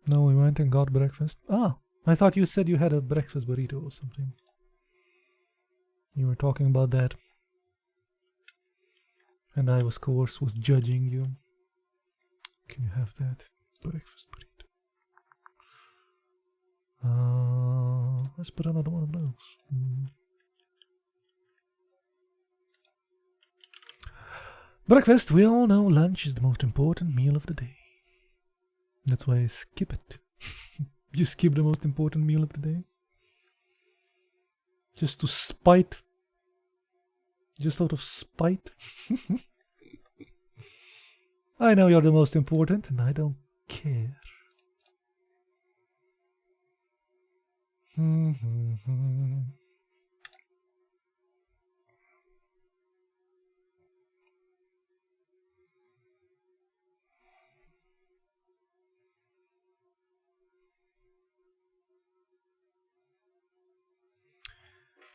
No, we went and got breakfast. Ah, I thought you said you had a breakfast burrito or something. You were talking about that. And I, of course, was judging you. Can you have that breakfast burrito? Let's put another one of those. Breakfast, we all know lunch is the most important meal of the day. That's why I skip it. You skip the most important meal of the day? Just to spite. Just out of spite. I know you're the most important and I don't care.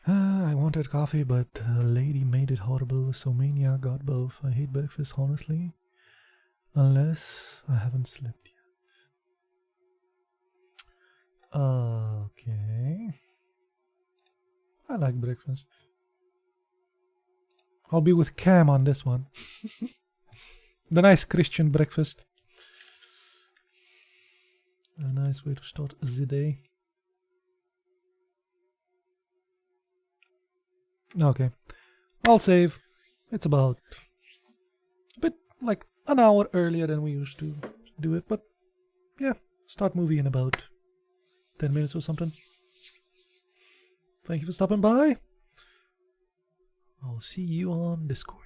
I wanted coffee, but a lady made it horrible, so Mania got both. I hate breakfast, honestly. Unless I haven't slept yet. Okay. I like breakfast. I'll be with Cam on this one. The nice Christian breakfast. A nice way to start the day. Okay, I'll save. It's about a bit like an hour earlier than we used to do it, but yeah, start movie in about 10 minutes or something. Thank you for stopping by. I'll see you on Discord.